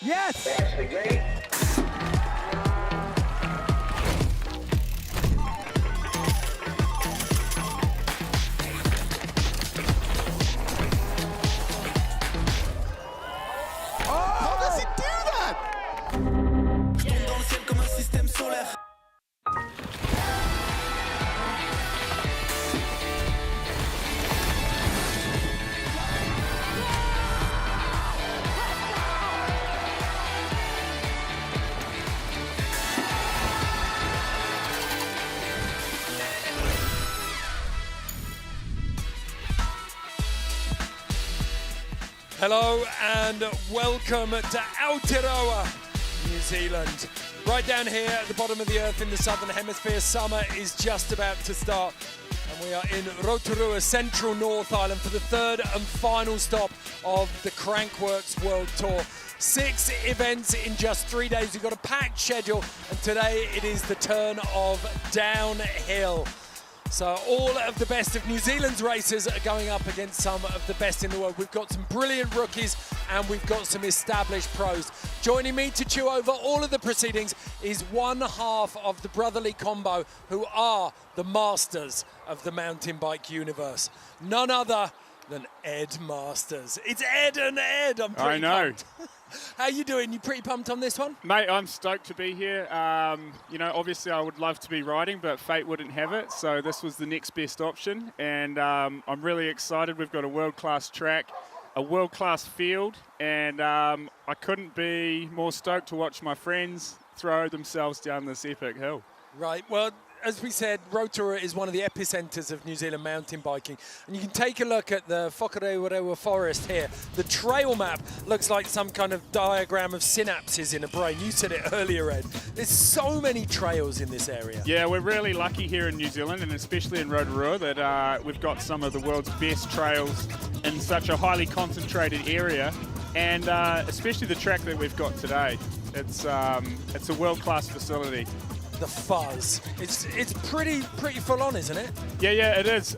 Yes! That's the gate. How does he do that? Hello and welcome to Aotearoa, New Zealand. Right down here at the bottom of the earth in the southern hemisphere, summer is just about to start. And we are in Rotorua, central North Island for the third and final stop of the Crankworx World Tour. 6 events in just 3 days. We've got a packed schedule and today it is the turn of downhill. So all of the best of New Zealand's racers are going up against some of the best in the world. We've got some brilliant rookies and we've got some established pros. Joining me to chew over all of the proceedings is one half of the brotherly combo who are the masters of the mountain bike universe. None other than Ed Masters. It's Ed and Ed. I'm pretty pumped. How you doing? You pretty pumped on this one? Mate, I'm stoked to be here. You know, obviously I would love to be riding, but fate wouldn't have it. So this was the next best option. And I'm really excited. We've got a world-class track, a world-class field. And I couldn't be more stoked to watch my friends throw themselves down this epic hill. Right, well, as we said, Rotorua is one of the epicenters of New Zealand mountain biking. And you can take a look at the Whakarewarewa forest here. The trail map looks like some kind of diagram of synapses in a brain. You said it earlier, Ed. There's so many trails in this area. Yeah, we're really lucky here in New Zealand, and especially in Rotorua, that we've got some of the world's best trails in such a highly concentrated area. And especially the track that we've got today. It's a world-class facility. The fuzz. It's pretty full on, isn't it? Yeah, it is.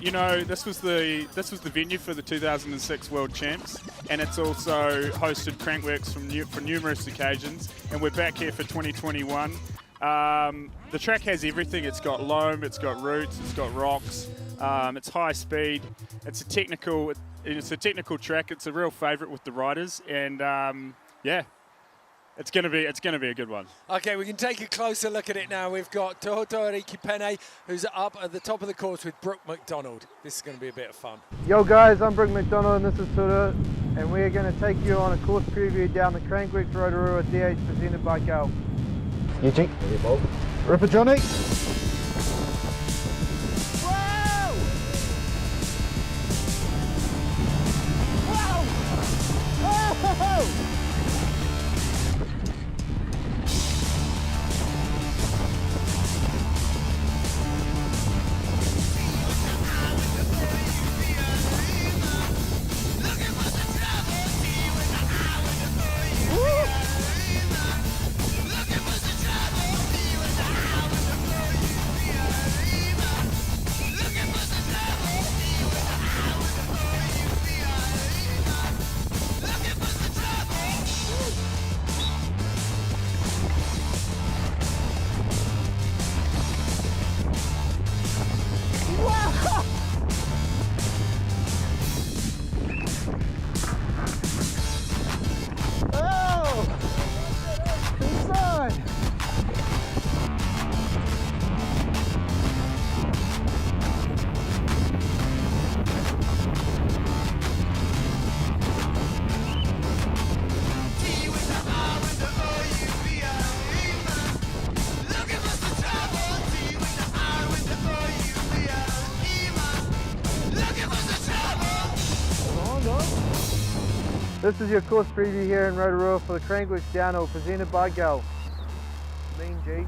You know, this was the venue for the 2006 World Champs, and it's also hosted Crankworx for numerous occasions. And we're back here for 2021. The track has everything. It's got loam, it's got roots, it's got rocks. It's high speed. It's a technical track. It's a real favourite with the riders, and yeah. It's gonna be a good one. Okay, we can take a closer look at it now. We've got Tohotoari Kipene, who's up at the top of the course with Brooke McDonald. This is going to be a bit of fun. Yo guys, I'm Brooke McDonald and this is Tura, and we are going to take you on a course preview down the Crankworx Rotorua DH presented by Gull. Eugene. Ripper Johnny. This is your course preview here in Rotorua for the Crankworx Downhill presented by Gull. Mean G.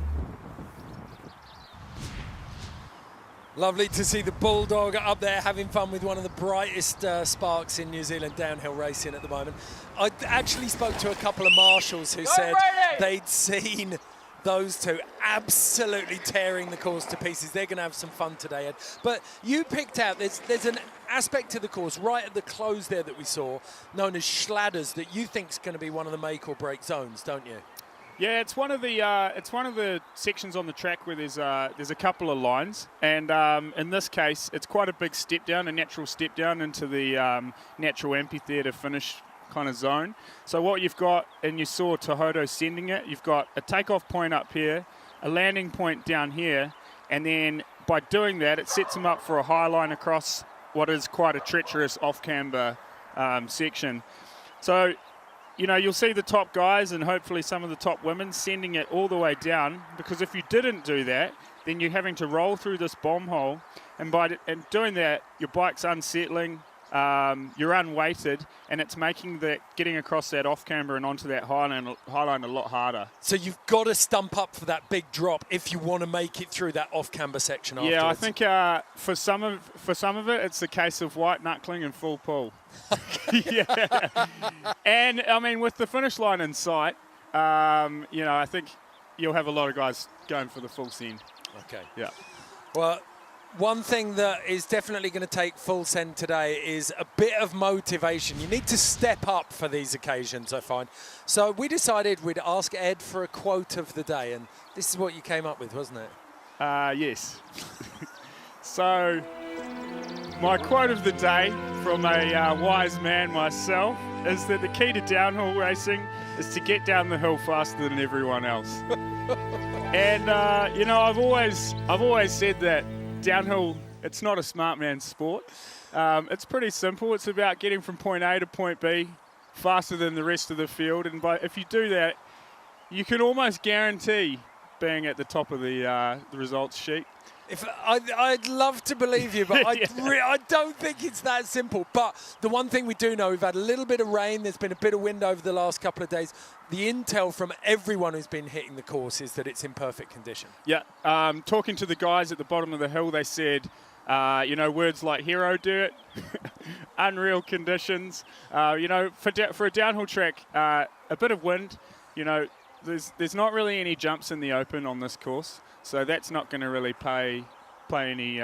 Lovely to see the Bulldog up there having fun with one of the brightest sparks in New Zealand downhill racing at the moment. I actually spoke to a couple of marshals who said they'd seen those two absolutely tearing the course to pieces. They're going to have some fun today, Ed. But you picked out, there's an aspect to the course right at the close there that we saw, known as Schladders, that you think is going to be one of the make or break zones, don't you? Yeah, it's one of the sections on the track where there's a couple of lines, and in this case, it's quite a big step down, a natural step down into the natural amphitheatre finish kind of zone. So what you've got, and you saw Tohoto sending it, you've got a takeoff point up here, a landing point down here, and then by doing that, it sets them up for a high line across what is quite a treacherous off-camber section. So, you know, you'll see the top guys and hopefully some of the top women sending it all the way down, because if you didn't do that, then you're having to roll through this bomb hole, and by doing that, your bike's unsettling, you're unweighted, and it's making that getting across that off-camber and onto that high line a lot harder. So you've got to stump up for that big drop if you want to make it through that off-camber section afterwards. Yeah, I think for some of it, it's a case of white knuckling and full pull. Yeah, and I mean with the finish line in sight, you know, I think you'll have a lot of guys going for the full send. Okay. Yeah. Well, one thing that is definitely going to take full send today is a bit of motivation. You need to step up for these occasions, I find. So we decided we'd ask Ed for a quote of the day, and this is what you came up with, wasn't it? Yes. So my quote of the day from a wise man myself is that the key to downhill racing is to get down the hill faster than everyone else. And you know, I've always said that downhill, it's not a smart man's sport. It's pretty simple. It's about getting from point A to point B faster than the rest of the field, and if you do that, you can almost guarantee being at the top of the results sheet. I'd love to believe you, but Yeah. I don't think it's that simple. But the one thing we do know, we've had a little bit of rain, there's been a bit of wind over the last couple of days. The intel from everyone who's been hitting the course is that it's in perfect condition. Yeah, talking to the guys at the bottom of the hill, they said, you know, words like hero dirt, unreal conditions. You know, for a downhill track, a bit of wind, you know, there's not really any jumps in the open on this course. So that's not going to really play any, you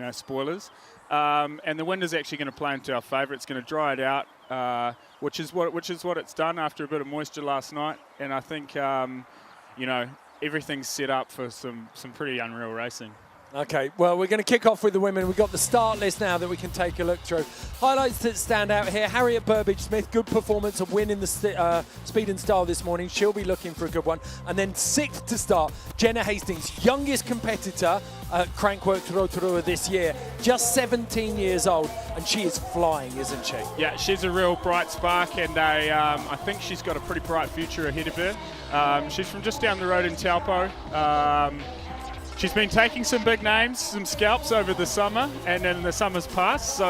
know, spoilers. And the wind is actually going to play into our favour. It's going to dry it out, which is what it's done after a bit of moisture last night. And I think, you know, everything's set up for some pretty unreal racing. Okay, well, we're going to kick off with the women. We've got the start list now that we can take a look through. Highlights that stand out here: Harriet Burbage-Smith, good performance, a win in the speed and style this morning. She'll be looking for a good one. And then sixth to start, Jenna Hastings, youngest competitor at Crankworx Rotorua this year, just 17 years old, and she is flying, isn't she? Yeah, she's a real bright spark, and I think she's got a pretty bright future ahead of her. She's from just down the road in Taupo. She's been taking some big names, some scalps over the summer and in the summer's past, so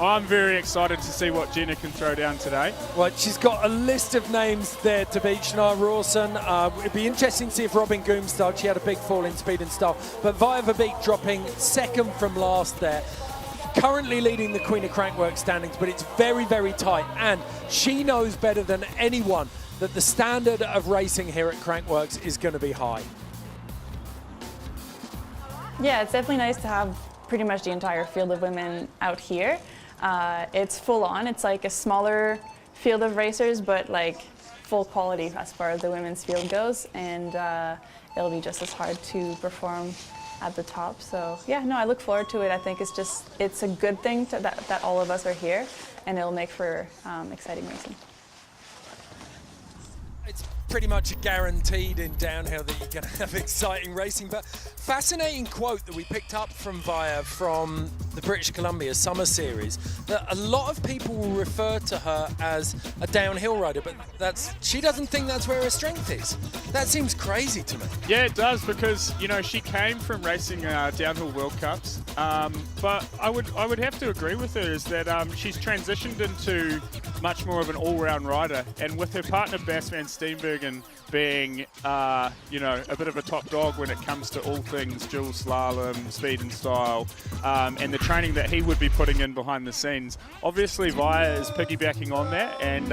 I'm very excited to see what Jenna can throw down today. Well, she's got a list of names there to beat. Shania Rawson. It'd be interesting to see if Robin Goomstad, she had a big fall in speed and style, but Via Verbeek dropping second from last there. Currently leading the Queen of Crankworx standings, but it's very, very tight, and she knows better than anyone that the standard of racing here at Crankworx is going to be high. Yeah, it's definitely nice to have pretty much the entire field of women out here. It's full on. It's like a smaller field of racers, but like full quality as far as the women's field goes, and it'll be just as hard to perform at the top. So yeah, no, I look forward to it. I think it's a good thing that all of us are here, and it'll make for exciting racing. It's pretty much guaranteed in downhill that you're going to have exciting racing, but fascinating quote that we picked up from Via from the British Columbia Summer Series, that a lot of people will refer to her as a downhill rider, but she doesn't think that's where her strength is. That seems crazy to me. Yeah, it does, because, you know, she came from racing downhill World Cups, but I would have to agree with her is that she's transitioned into much more of an all-round rider. And with her partner Bas van Steenbergen being, you know, a bit of a top dog when it comes to all things dual slalom, speed and style, and the training that he would be putting in behind the scenes. Obviously, Via is piggybacking on that, and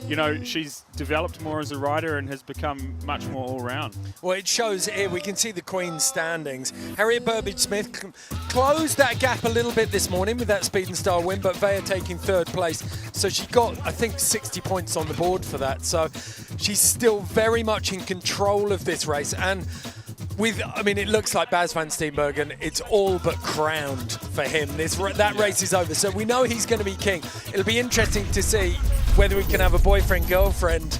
you know, she's developed more as a rider and has become much more all-round. Well, it shows here. We can see the Queen's standings. Harriet Burbage-Smith closed that gap a little bit this morning with that speed and style win, but Vea taking 3rd place. So she got, I think, 60 points on the board for that. So she's still very much in control of this race. And with, I mean, it looks like Bas van Steenbergen, it's all but crowned for him. That race is over. So we know he's going to be king. It'll be interesting to see whether we can have a boyfriend, girlfriend,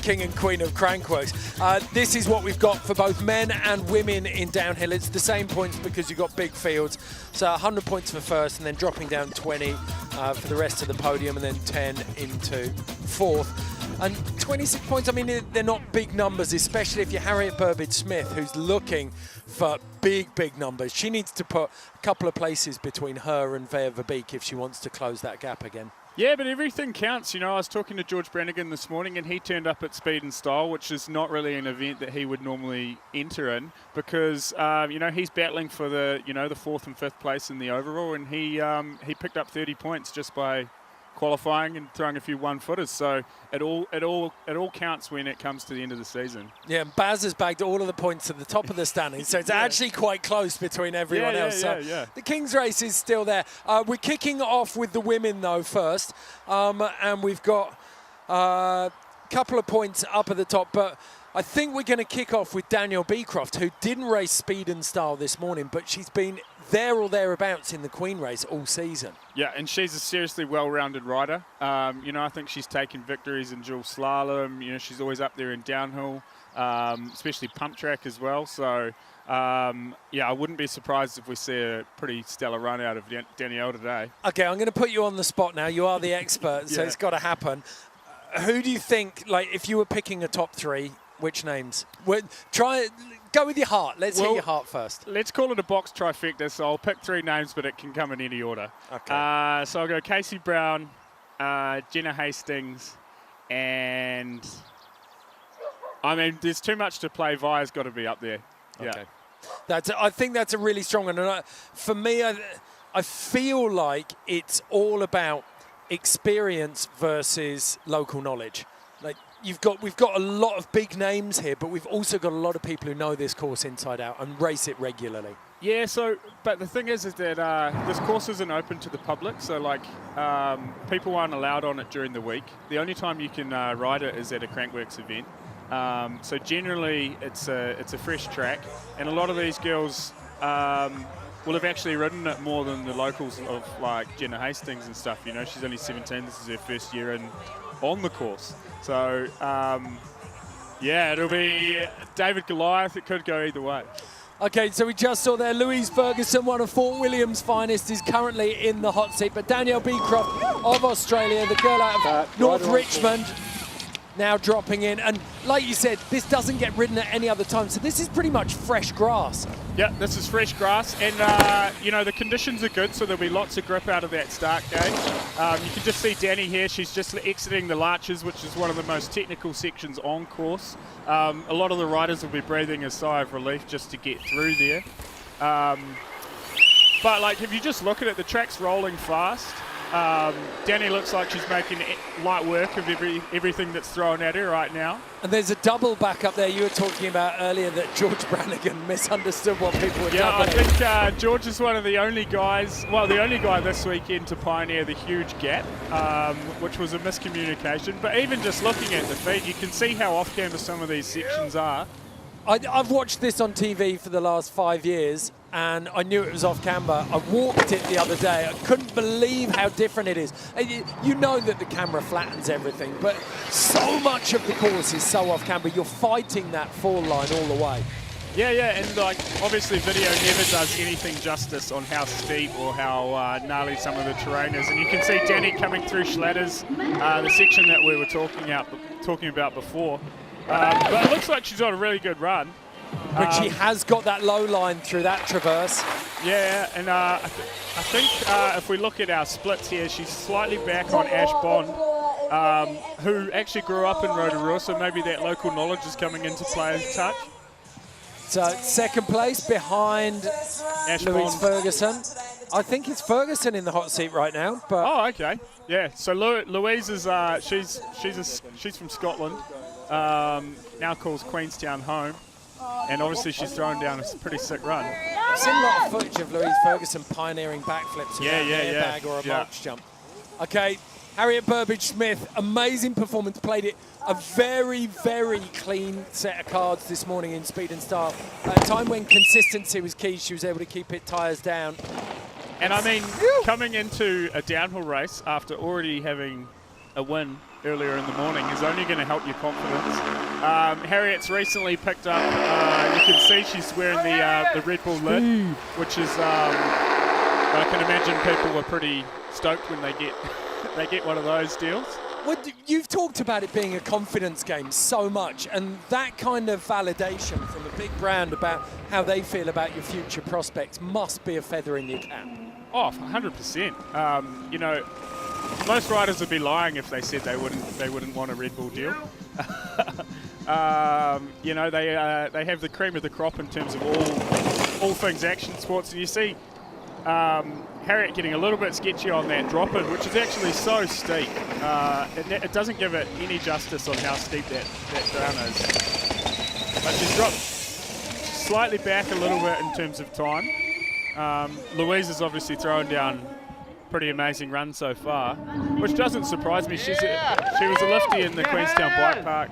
king and queen of Crankworx. This is what we've got for both men and women in downhill. It's the same points because you've got big fields. So 100 points for first, and then dropping down 20 for the rest of the podium, and then 10 into 4th. And 26 points, I mean, they're not big numbers, especially if you're Harriet Burbage-Smith, who's looking for big numbers. She needs to put a couple of places between her and Vea Verbeek if she wants to close that gap again. Yeah, but everything counts. You know, I was talking to George Brannigan this morning, and he turned up at Speed and Style, which is not really an event that he would normally enter in, because you know, he's battling for the, you know, the 4th and 5th place in the overall, and he picked up 30 points just by qualifying and throwing a few one-footers. So it all counts when it comes to the end of the season. Yeah, and Baz has bagged all of the points at the top of the standings, so it's actually quite close between everyone else. So the King's race is still there. We're kicking off with the women though first, and we've got a couple of points up at the top, but I think we're going to kick off with Danielle Beecroft, who didn't race speed and style this morning, but she's been there or thereabouts in the Queen race all season. Yeah, and she's a seriously well-rounded rider. You know, I think she's taken victories in dual slalom. You know, she's always up there in downhill, especially pump track as well. So, yeah, I wouldn't be surprised if we see a pretty stellar run out of Danielle today. Okay, I'm going to put you on the spot now. You are the expert, so it's got to happen. Who do you think, like, if you were picking a top 3, which names? Go with your heart. Let's hear your heart first. Let's call it a box trifecta, so I'll pick 3 names, but it can come in any order. Okay. So I'll go Casey Brown, Jenna Hastings, and I mean, there's too much to play. Via's got to be up there. Okay. Yeah. I think that's a really strong one. And for me, I feel like it's all about experience versus local knowledge. Like, we've got a lot of big names here, but we've also got a lot of people who know this course inside out and race it regularly. Yeah, but the thing is that this course isn't open to the public, so like people aren't allowed on it during the week. The only time you can ride it is at a Crankworx event. So generally it's a fresh track, and a lot of these girls will have actually ridden it more than the locals of like Jenna Hastings and stuff. You know, she's only 17. This is her first year on the course. So, yeah, it'll be David Goliath. It could go either way. Okay, so we just saw there Louise Ferguson, one of Fort William's finest, is currently in the hot seat. But Danielle Beecroft of Australia, the girl out of North Richmond, now dropping in. And like you said, this doesn't get ridden at any other time. So this is pretty much fresh grass. Yeah, this is fresh grass. And, you know, the conditions are good, so there'll be lots of grip out of that start gate. You can just see Danny here. She's just exiting the Larches, which is one of the most technical sections on course. A lot of the riders will be breathing a sigh of relief just to get through there. But, like, if you just look at it, the track's rolling fast. Danny looks like she's making light work of everything that's thrown at her right now. And there's a double back up there you were talking about earlier that George Brannigan misunderstood what people were doing. Yeah, I think George is one of the only guys, well, the only guy this weekend to pioneer the huge gap, which was a miscommunication. But even just looking at the feed, you can see how off-camber some of these sections are. I've watched this on TV for the last 5 years, and I knew it was off-camber. I walked it the other day. I couldn't believe how different it is. You know that the camera flattens everything, but so much of the course is so off-camber. You're fighting that fall line all the way. Yeah, and like obviously video never does anything justice on how steep or how gnarly some of the terrain is. And you can see Danny coming through Schlatters, the section that we were talking about before. But it looks like she's on a really good run. But she has got that low line through that traverse. Yeah, and I think if we look at our splits here, she's slightly back on Ash Bond, who actually grew up in Rotorua, so maybe that local knowledge is coming into play a touch. So second place behind Ash Louise Bond. Ferguson. I think it's Ferguson in the hot seat right now. But Oh, okay. Yeah. So Louise is she's from Scotland. Now calls Queenstown home, and obviously she's thrown down a pretty sick run. I've seen a lot of footage of Louise Ferguson pioneering backflips with an airbag or a mulch jump. Okay, Harriet Burbage-Smith, amazing performance. Played it a very, very clean set of cards this morning in speed and style. At a time when consistency was key, she was able to keep it tyres down. And I mean, coming into a downhill race after already having a win earlier in the morning is only going to help your confidence. Harriet's recently picked up, you can see she's wearing the Red Bull lid, which is, I can imagine people were pretty stoked when they get one of those deals. Well, you've talked about it being a confidence game so much, and that kind of validation from a big brand about how they feel about your future prospects must be a feather in your cap. Oh, 100%. You know, most riders would be lying if they said they wouldn't want a Red Bull deal. You know, they have the cream of the crop in terms of all things action sports, and you see Harriet getting a little bit sketchy on that drop-in, which is actually so steep. It doesn't give it any justice on how steep that ground is. But she's dropped slightly back a little bit in terms of time. Louise is obviously throwing down pretty amazing run so far, which doesn't surprise me. She was a lifty in the Queenstown Bike Park,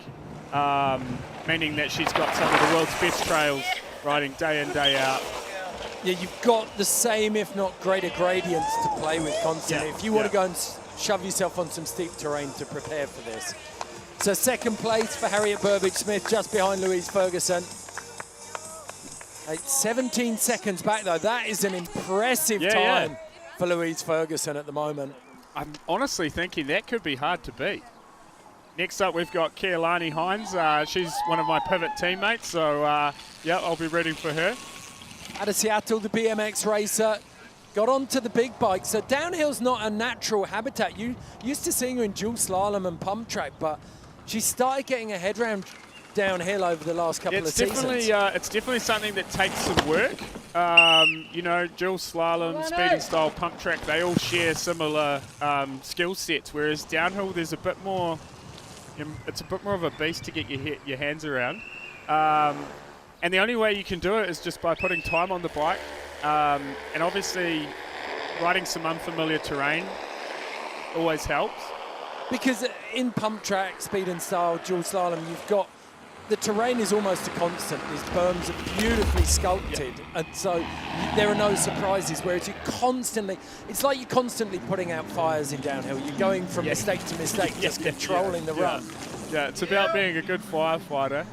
meaning that she's got some of the world's best trails riding day in, day out. Yeah, you've got the same, if not greater, gradients to play with constantly. If you want to go and shove yourself on some steep terrain to prepare for this. So second place for Harriet Burbage-Smith, just behind Louise Ferguson. 17 seconds back, though. That is an impressive time for Louise Ferguson at the moment. I'm honestly thinking that could be hard to beat. Next up, we've got Keilani Hines. She's one of my pivot teammates, so I'll be rooting for her. Out of Seattle, the BMX racer got onto the big bike. So downhill's not a natural habitat. You used to seeing her in dual slalom and pump track, but she started getting her head round downhill over the last couple of seasons. It's definitely something that takes some work. You know, dual slalom, speed and style, pump track, they all share similar skill sets, whereas downhill there's a bit more, it's a bit more of a beast to get your hands around. And the only way you can do it is just by putting time on the bike, and obviously riding some unfamiliar terrain always helps. Because in pump track, speed and style, dual slalom, you've got the terrain is almost a constant. These berms are beautifully sculpted, and so there are no surprises. Whereas you constantly, it's like you're constantly putting out fires in downhill. You're going from mistake to mistake, just controlling the run. Yeah, it's about being a good firefighter.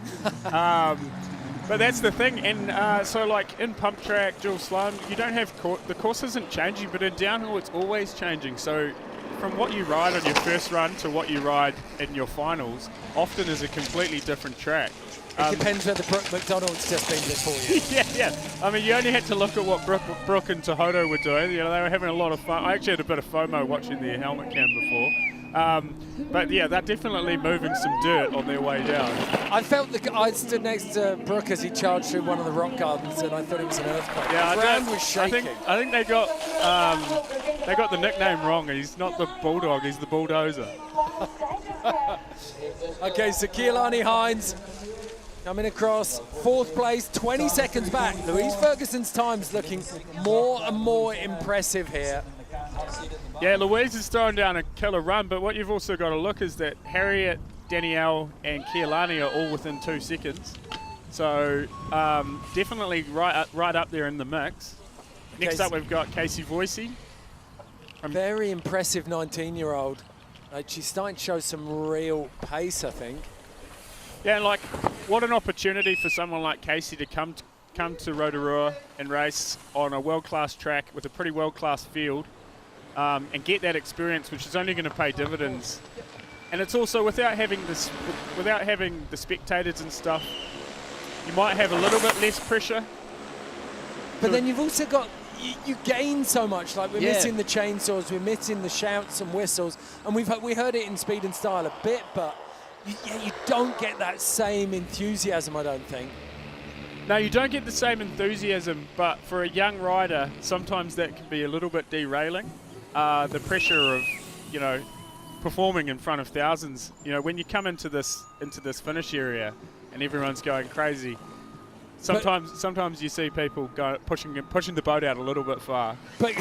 But that's the thing, and so like in pump track, dual slalom, you don't have the course isn't changing, but in downhill it's always changing. So from what you ride on your first run to what you ride in your finals, often is a completely different track. It depends whether Brooke McDonald's just been there for you. yeah. I mean, you only had to look at what Brooke and Tohoto were doing. You know, they were having a lot of fun. I actually had a bit of FOMO watching their helmet cam before. But yeah, they're definitely moving some dirt on their way down. I felt I stood next to Brooke as he charged through one of the rock gardens, and I thought it was an earthquake. Yeah, the ground was shaking. I think they got the nickname wrong. He's not the Bulldog, he's the Bulldozer. Okay, so Keilani Hines coming across, fourth place, 20 seconds back. Louise Ferguson's time's looking more and more impressive here. Yeah, Louise is throwing down a killer run, but what you've also got to look is that Harriet, Danielle and Keilani are all within 2 seconds. So definitely right up there in the mix. Next up we've got Casey Voicey. Very impressive 19-year-old. She's starting to show some real pace, I think. Yeah, and like what an opportunity for someone like Casey to come to Rotorua and race on a world-class track with a pretty world-class field. And get that experience, which is only going to pay dividends. And it's also without having the spectators and stuff, you might have a little bit less pressure. But then you've also got, you gain so much. Like we're missing the chainsaws, we're missing the shouts and whistles, and we heard it in Speed and Style a bit, but you don't get that same enthusiasm, I don't think. No, you don't get the same enthusiasm, but for a young rider, sometimes that can be a little bit derailing. The pressure of, you know, performing in front of thousands. You know, when you come into this finish area and everyone's going crazy, sometimes you see people pushing the boat out a little bit far. But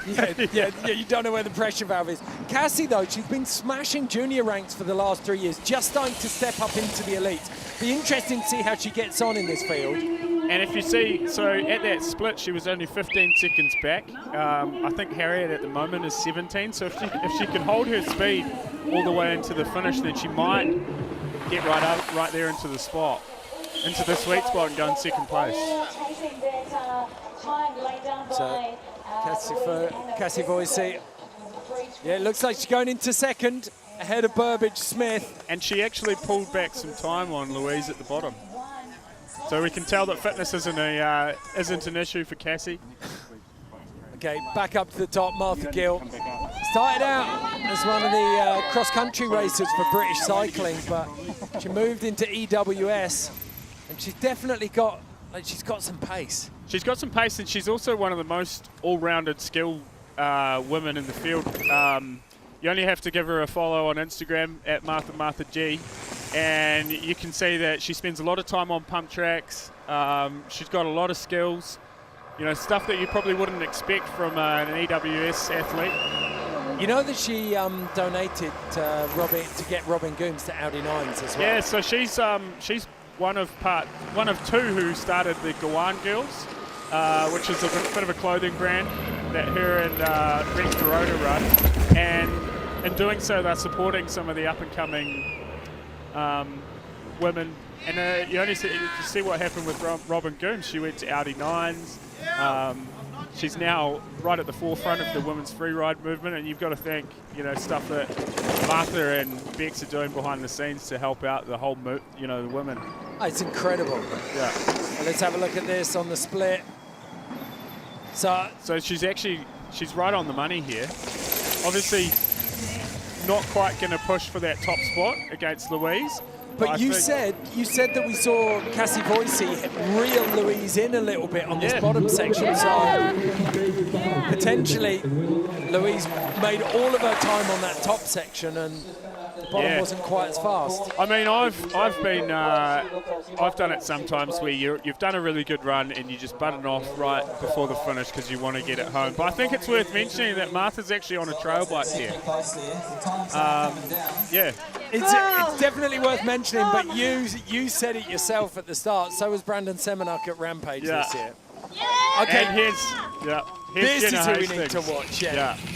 yeah, you don't know where the pressure valve is. Cassie, though, she's been smashing junior ranks for the last 3 years, just starting to step up into the elite. Be interesting to see how she gets on in this field. And if you see, so at that split, she was only 15 seconds back. I think Harriet at the moment is 17. So if she can hold her speed all the way into the finish, then she might get right there into the spot, into the sweet spot, and go in second place. So Cassie Voicey, yeah, it looks like she's going into second, ahead of Burbage Smith. And she actually pulled back some time on Louise at the bottom. So we can tell that fitness isn't an issue for Cassie. Okay, back up to the top, Martha Gill. Started out as one of the cross-country racers for British Cycling, but she moved into EWS, and she's definitely got some pace. She's got some pace, and she's also one of the most all-rounded skill women in the field. You only have to give her a follow on Instagram at Martha G, and you can see that she spends a lot of time on pump tracks. She's got a lot of skills, you know, stuff that you probably wouldn't expect from an EWS athlete. You know that she donated to get Robin Gooms to Audi 9s as well. Yeah, so she's one of two who started the Gull Girls, which is a bit of a clothing brand that her and Crankworx Rotorua run, and in doing so they're supporting some of the up-and-coming women. And you only see what happened with Robin Gooms. She went to Audi 9s. She's now right at the forefront of the women's freeride movement, and you've got to think, you know, stuff that Martha and Bex are doing behind the scenes to help out the whole, the women. Oh, it's incredible. Yeah. Well, let's have a look at this on the split. So she's right on the money here. Obviously, not quite going to push for that top spot against Louise. But you said that we saw Cassie Voicey reel Louise in a little bit on this bottom section, so potentially Louise made all of her time on that top section, and the bottom wasn't quite as fast. I mean, I've done it sometimes where you've done a really good run and you just button off right before the finish because you want to get it home. But I think it's worth mentioning that Martha's actually on a trail bike here. It's definitely worth mentioning, but you said it yourself at the start. So was Brandon Semenuk at Rampage this year. Okay, and here's this Jenna is who we Hastings. need to watch.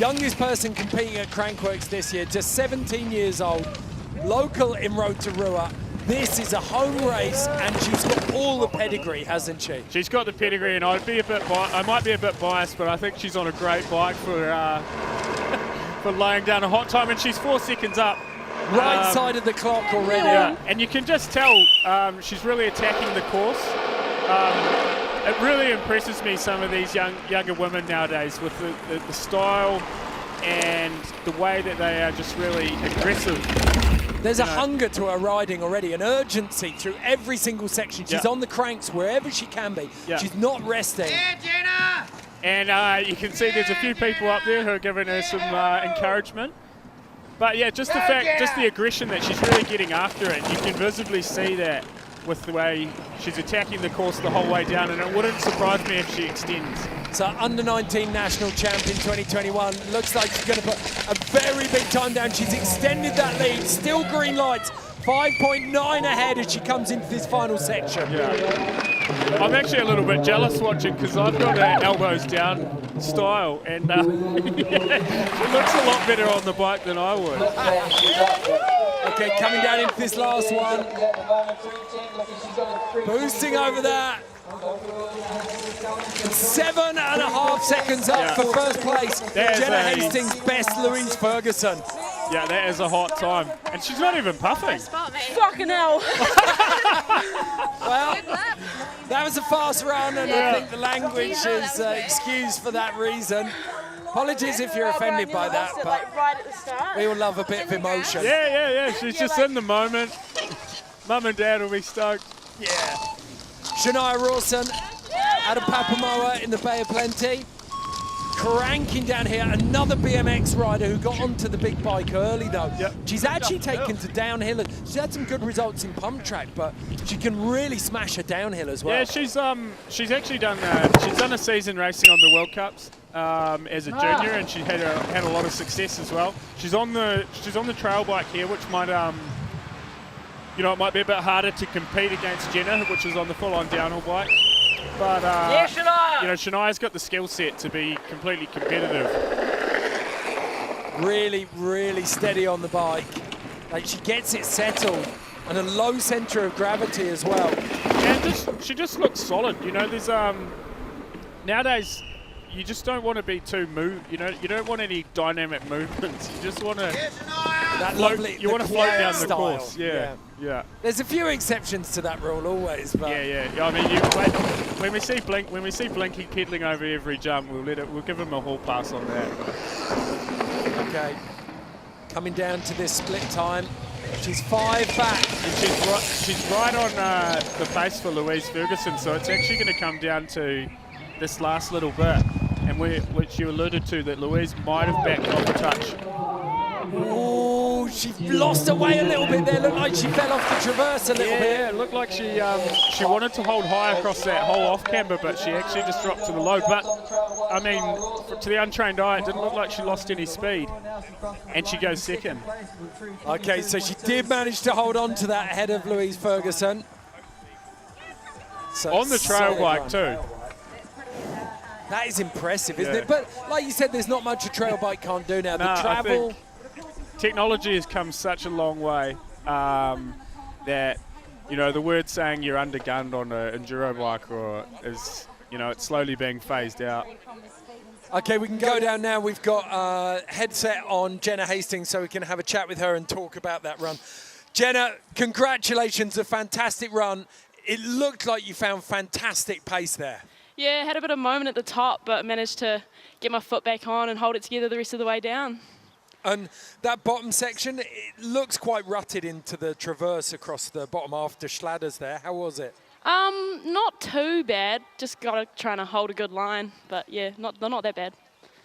Youngest person competing at Crankworx this year, just 17 years old, local in Rotorua. This is a home race, and she's got all the pedigree, hasn't she? She's got the pedigree, and I might be a bit biased, but I think she's on a great bike for laying down a hot time, and she's 4 seconds up. Right side of the clock already. Yeah, and you can just tell she's really attacking the course. It really impresses me, some of these younger women nowadays, with the style and the way that they are just really aggressive. There's a hunger to her riding already, an urgency through every single section. She's on the cranks wherever she can be. She's not resting. And you can see there's a few people up there who are giving her some encouragement. But yeah, just the fact, just the aggression that she's really getting after it. You can visibly see that with the way she's attacking the course the whole way down, and it wouldn't surprise me if she extends. So under 19 national champion 2021, looks like she's going to put a very big time down. She's extended that lead, still green lights, 5.9 ahead as she comes into this final section. Yeah. I'm actually a little bit jealous watching because I've got an elbows down style, and it looks a lot better on the bike than I would. Okay, coming down into this last one. Boosting over that. 7.5 seconds up for first place. Jenna Hastings, best Louise Ferguson. Yeah, that is a hot time. And she's not even puffing. Fucking hell. Well, That was a fast run, and I think the language is excused for that reason. Apologies if you're offended by that, but we all love a bit of emotion. Yeah. She's just in the moment. Mum and Dad will be stoked. Yeah. Shania Rawson out of Papamoa in the Bay of Plenty. Cranking down here, another BMX rider who got onto the big bike early though. Yep. She's actually taken to downhill. She's had some good results in pump track, but she can really smash her downhill as well. Yeah, she's actually done a season racing on the World Cups as a junior, and she had a lot of success as well. She's on the trail bike here, which might it might be a bit harder to compete against Jenna, which is on the full-on downhill bike. But Shania's got the skill set to be completely competitive. Really, really steady on the bike. Like, she gets it settled, and a low centre of gravity as well. And she just looks solid. There's nowadays you just don't want to be too you don't want any dynamic movements. You just want to float down the course. Yeah. There's a few exceptions to that rule always, but yeah. I mean, when we see Blinky pedaling over every jump, we'll give him a hall pass on that. Okay. Coming down to this split time. She's 5 back. And she's right on the pace for Louise Ferguson, so it's actually going to come down to this last little bit, and which you alluded to, that Louise might have backed off a touch. Oh, she lost her way a little bit there. Looked like she fell off the traverse a little bit. Yeah, it looked like she wanted to hold high across that whole off-camber, but she actually just dropped to the low. But, I mean, to the untrained eye, it didn't look like she lost any speed. And she goes second. Okay, so she did manage to hold on to that ahead of Louise Ferguson. So on the trail bike too. That is impressive, isn't it? But like you said, there's not much a trail bike can't do now. The travel... Technology has come such a long way that, the word saying you're undergunned on an enduro bike is, it's slowly being phased out. Okay, we can go down now. We've got a headset on Jenna Hastings, so we can have a chat with her and talk about that run. Jenna, congratulations, a fantastic run. It looked like you found fantastic pace there. Yeah, had a bit of a moment at the top, but managed to get my foot back on and hold it together the rest of the way down. And that bottom section, it looks quite rutted into the traverse across the bottom after Schladders there. How was it? Not too bad. Just trying to hold a good line, but yeah, not that bad.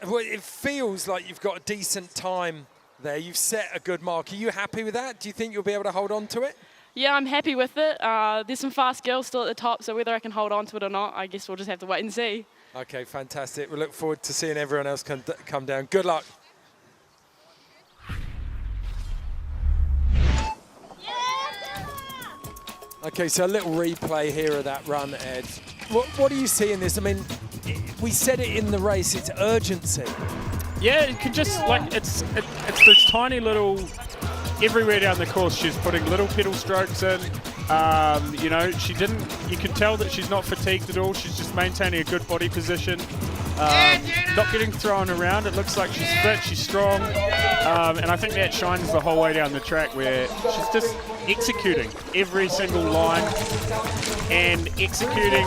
Well, it feels like you've got a decent time there. You've set a good mark. Are you happy with that? Do you think you'll be able to hold on to it? Yeah, I'm happy with it. There's some fast girls still at the top, so whether I can hold on to it or not, I guess we'll just have to wait and see. Okay, fantastic. We look forward to seeing everyone else come down. Good luck. Okay, so a little replay here of that run, Ed. What do you see in this? I mean, we said it in the race, it's urgency. Yeah, it can just, it's this tiny little, everywhere down the course, she's putting little pedal strokes in. You can tell that she's not fatigued at all. She's just maintaining a good body position. Not getting thrown around. It looks like she's fit, she's strong. And I think that shines the whole way down the track, where she's just executing every single line and executing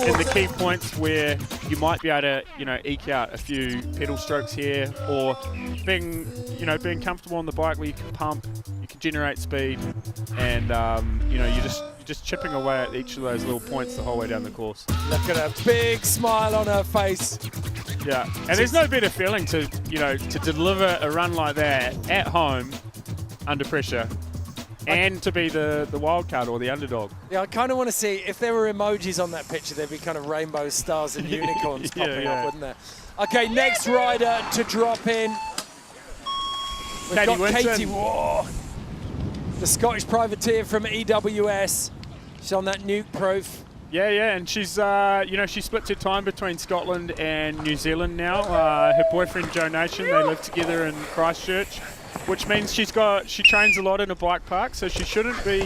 in the key points where you might be able to, eke out a few pedal strokes here, or being comfortable on the bike where you can pump, you can generate speed, and you're just chipping away at each of those little points the whole way down the course. Look at her big smile on her face. Yeah, and there's no better feeling to deliver a run like that at home under pressure, and to be the wild card or the underdog. Yeah, I kind of want to see, if there were emojis on that picture, there'd be kind of rainbow stars and unicorns popping up, wouldn't there? Okay, next rider to drop in. We've got Katie Waugh, the Scottish privateer from EWS. She's on that nuke proof. Yeah, and she's, she splits her time between Scotland and New Zealand now. Her boyfriend, Joe Nation, they live together in Christchurch, which means she trains a lot in a bike park, so she shouldn't be,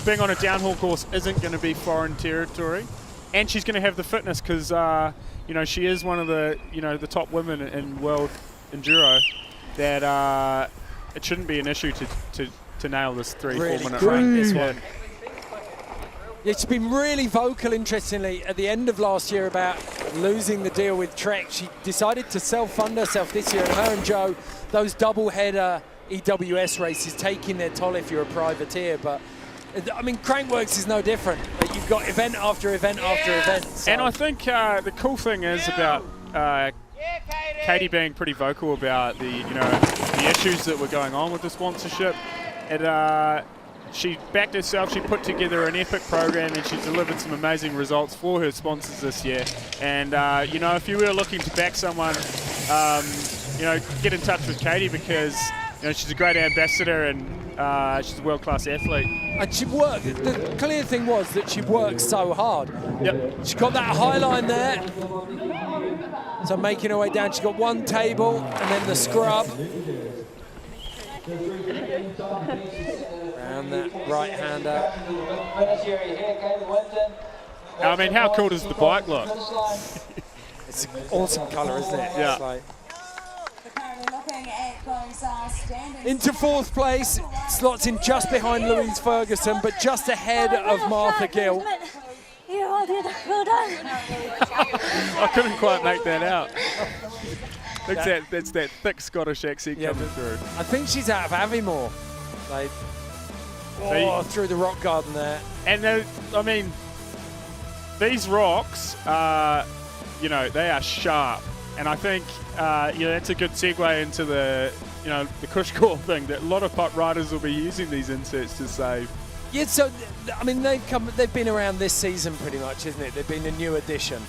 being on a downhill course isn't going to be foreign territory. And she's going to have the fitness because, she is one of the, the top women in world enduro, that it shouldn't be an issue to nail this 3-4 minute run. This one. Yeah, she's been really vocal, interestingly, at the end of last year about losing the deal with Trek. She decided to self-fund herself this year, and her and Joe, those double-header EWS races, taking their toll if you're a privateer. But, I mean, Crankworx is no different. Like, you've got event after event after event. So. And I think the cool thing is about Katie being pretty vocal about the issues that were going on with the sponsorship. She backed herself, she put together an epic program, and she delivered some amazing results for her sponsors this year. And, if you were looking to back someone, get in touch with Katie, because, she's a great ambassador and she's a world-class athlete. And she worked, the clear thing was that she worked so hard. Yep. She got that high line there. So making her way down, she got one table and then the scrub. Around that right-hander. I mean, how cool does the bike look? It's an awesome colour, isn't it? Yeah. It's like into fourth place, slots in just behind Louise Ferguson, but just ahead of Martha Gill. I couldn't quite make that out. That's that thick Scottish accent coming through. I think she's out of Aviemore. Like, through the rock garden there. And I mean, these rocks are, they are sharp. And I think, that's a good segue into the Cush Core thing, that a lot of putt riders will be using these inserts to save. Yeah, so, I mean, they've been around this season pretty much, isn't it? They've been a new addition.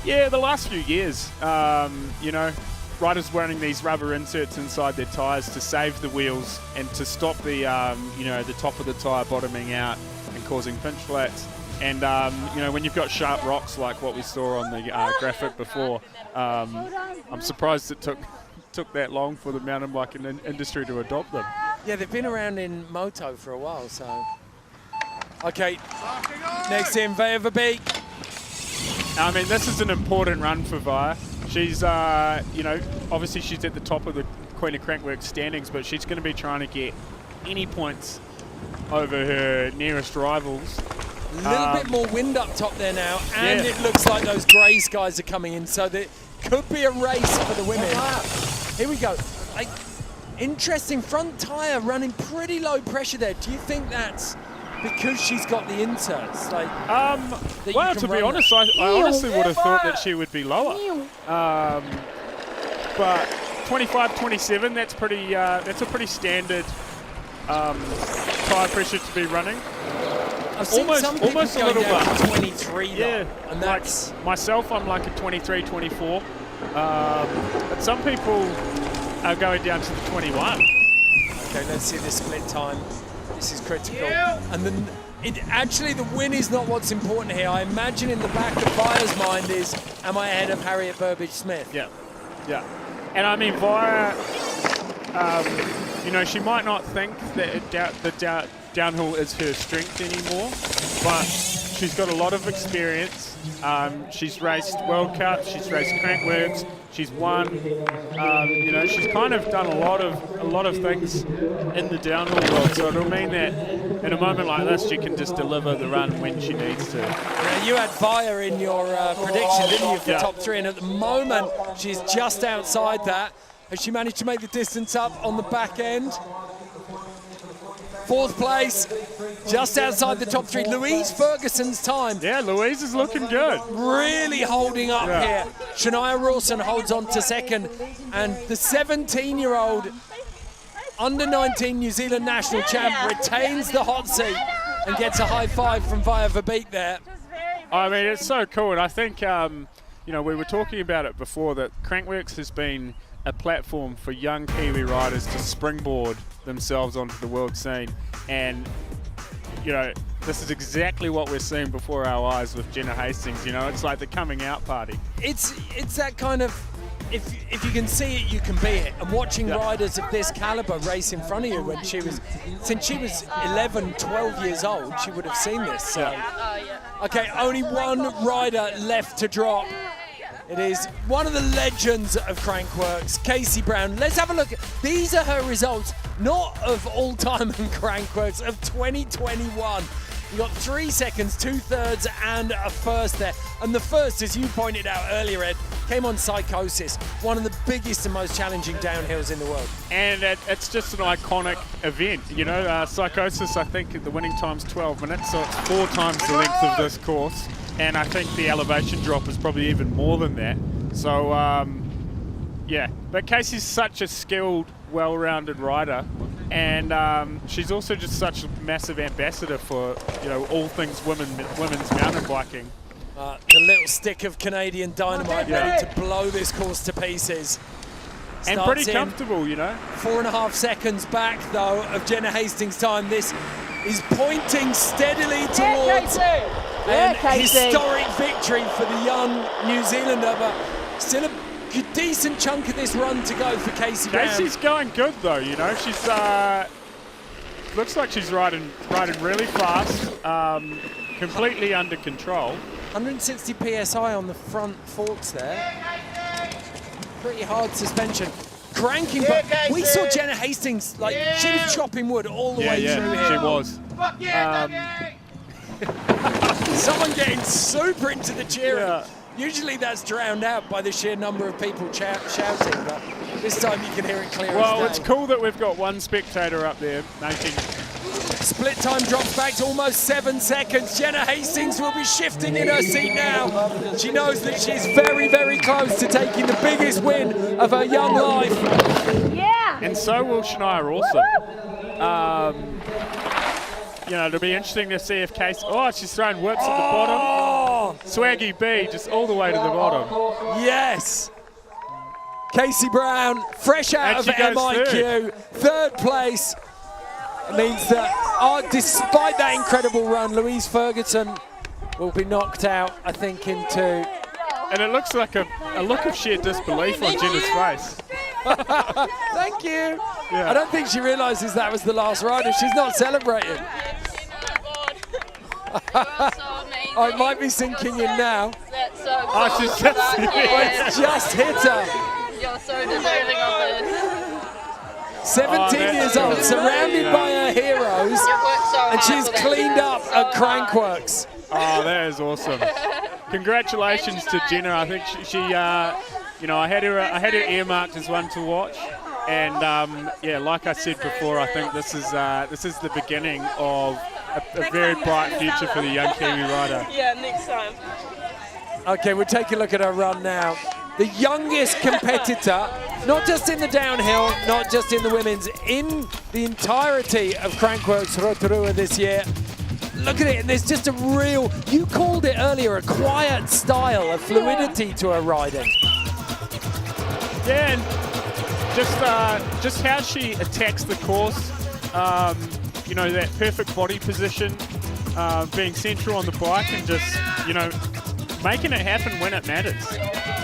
Yeah, the last few years, riders wearing these rubber inserts inside their tyres to save the wheels and to stop the, the top of the tyre bottoming out and causing pinch flats. And, when you've got sharp rocks like what we saw on the graphic before, I'm surprised it took that long for the mountain biking industry to adopt them. Yeah, they've been around in moto for a while, so. Okay, next in, Vaya Verbeek. I mean, this is an important run for Vaya. She's, obviously she's at the top of the Queen of Crankworx standings, but she's going to be trying to get any points over her nearest rivals. A little bit more wind up top there now, and it looks like those grey skies are coming in, so there could be a race for the women. Here we go. Interesting front tyre running pretty low pressure there. Do you think that's because she's got the inserts? Well, to be honest, I honestly would have thought that she would be lower. But 25-27, that's pretty. That's a pretty standard tyre pressure to be running. I've seen some people almost a go little down bit. to 23 though, and that's myself. I'm like a 23, 24. But some people are going down to the 21. Okay, let's see the split time. This is critical. And then actually the win is not what's important here. I imagine in the back of Via's mind is, am I ahead of Harriet Burbage-Smith? Yeah. And I mean, Via, she might not think that downhill is her strength anymore, but she's got a lot of experience. She's raced World Cup, she's raced Crankworx, she's won. She's kind of done a lot of things in the downhill world. So it'll mean that in a moment like this, she can just deliver the run when she needs to. Yeah, you had Via in your prediction, didn't you, for top three? And at the moment, she's just outside that. Has she managed to make the distance up on the back end? Fourth place, just outside the top three. Louise Ferguson's time. Yeah, Louise is looking good. Really holding up here. Shania Rawson holds on to second. And the 17-year-old under-19 New Zealand national champ retains the hot seat and gets a high five from Vaya Verbeek there. I mean, it's so cool. And I think, we were talking about it before, that Crankworx has been a platform for young Kiwi riders to springboard themselves onto the world scene. And, this is exactly what we're seeing before our eyes with Jenna Hastings. It's like the coming out party. It's that kind of, if you can see it, you can be it. And watching riders of this caliber race in front of you since she was 11, 12 years old, she would have seen this. So. Okay, only one rider left to drop. It is one of the legends of Crankworx, Casey Brown. Let's have a look. These are her results, not of all time in Crankworx, of 2021. You got 3 seconds, 2/3 and a first there. And the first, as you pointed out earlier, Ed, came on Psychosis, one of the biggest and most challenging downhills in the world. And it's just an iconic event, you know. Psychosis, I think the winning time's 12 minutes, so it's 4 times the length of this course. And I think the elevation drop is probably even more than that. So, yeah. But Casey's such a skilled, well-rounded rider. And she's also just such a massive ambassador for, you know, all things women's mountain biking. The little stick of Canadian dynamite ready to blow this course to pieces. And Starts pretty comfortable, you know. 4.5 seconds back, though, of Jenna Hastings' time. This is pointing steadily towards an historic victory for the young New Zealander, but still a decent chunk of this run to go for Casey Brown. Casey's going good, though, you know. She's looks like she's riding really fast, completely under control. 160 PSI on the front forks there. Pretty hard suspension. Cranking, but we saw Jenna Hastings, like, she was chopping wood all the way through here. She was. Someone getting super into the cheering. Yeah. Usually that's drowned out by the sheer number of people shouting, but this time you can hear it clear as Well, day. it's cool that we've got one spectator up there making... Split time drops back to almost 7 seconds. Jenna Hastings will be shifting in her seat now. She knows that she's very, very close to taking the biggest win of her young life. Yeah. And so will Shania also. You know, it'll be interesting to see if Casey... Oh, she's throwing whips at the bottom. Swaggy B, just all the way to the bottom. Yes. Casey Brown, fresh out And of she goes MIQ, third place. It means that, despite that incredible run, Louise Ferguson will be knocked out, I think, in 2. And it looks like a look of sheer disbelief on Jenna's face. Thank you. Yeah. I don't think she realises that was the last rider. She's not celebrating. Oh, it might be sinking in now. That's so cool. Oh, she's just... It's just hit her. You're so deserving of it. 17 years old, surrounded by her heroes, You've worked so hard and she's for that. cleaned up So at hard. Crankworx. Oh, that is awesome. Congratulations to Jenna. I think she you know, I had her earmarked as one to watch. And yeah, like I said before, I think this is the beginning of a very bright future for the young Kiwi rider. Yeah, next time. Okay, we'll take a look at her run now. The youngest competitor, not just in the downhill, not just in the women's, in the entirety of Crankworx Rotorua this year. Look at it, and there's just a real, you called it earlier, a quiet style, a fluidity to her riding. Yeah, and just how she attacks the course, you know, that perfect body position, being central on the bike and just, you know, making it happen when it matters.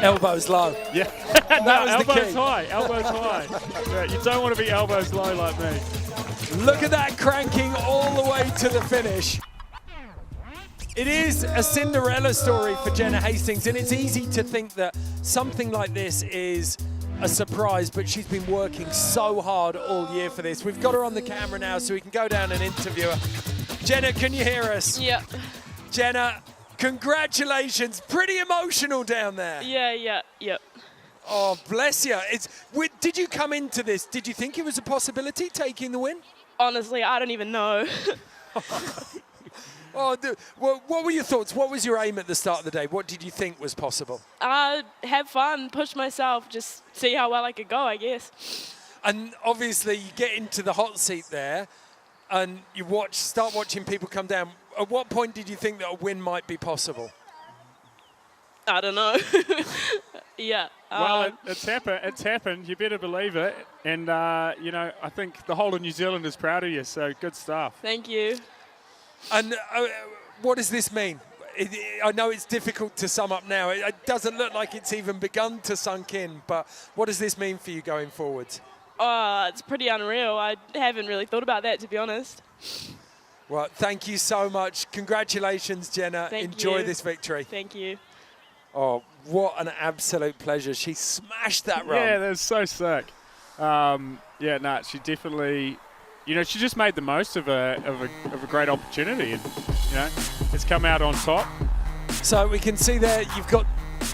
Elbows low. Yeah, That was the elbows key. high, elbows high. Yeah, you don't want to be elbows low like me. Look at that cranking all the way to the finish. It is a Cinderella story for Jenna Hastings, and it's easy to think that something like this is a surprise, but she's been working so hard all year for this. We've got her on the camera now so we can go down and interview her. Jenna, can you hear us? Yeah. Jenna, congratulations. Pretty emotional down there. Yeah. Oh, bless you. Did you come into this? Did you think it was a possibility, taking the win? Honestly, I don't even know. Oh, what were your thoughts? What was your aim at the start of the day? What did you think was possible? Have fun, push myself, just see how well I could go, I guess. And obviously, you get into the hot seat there, and you start watching people come down. At what point did you think that a win might be possible? I don't know. Yeah. Well, it's happened. You better believe it. And, you know, I think the whole of New Zealand is proud of you, so good stuff. Thank you. And what does this mean? I know it's difficult to sum up now. It doesn't look like it's even begun to sunk in, but what does this mean for you going forwards? It's pretty unreal. I haven't really thought about that, to be honest. Well, thank you so much. Congratulations, Jenna. Enjoy this victory. Thank you. Oh, what an absolute pleasure. She smashed that run. Yeah, that was so sick. Yeah, no, she definitely you know, she just made the most of a great opportunity, and you know, it's come out on top. So we can see there you've got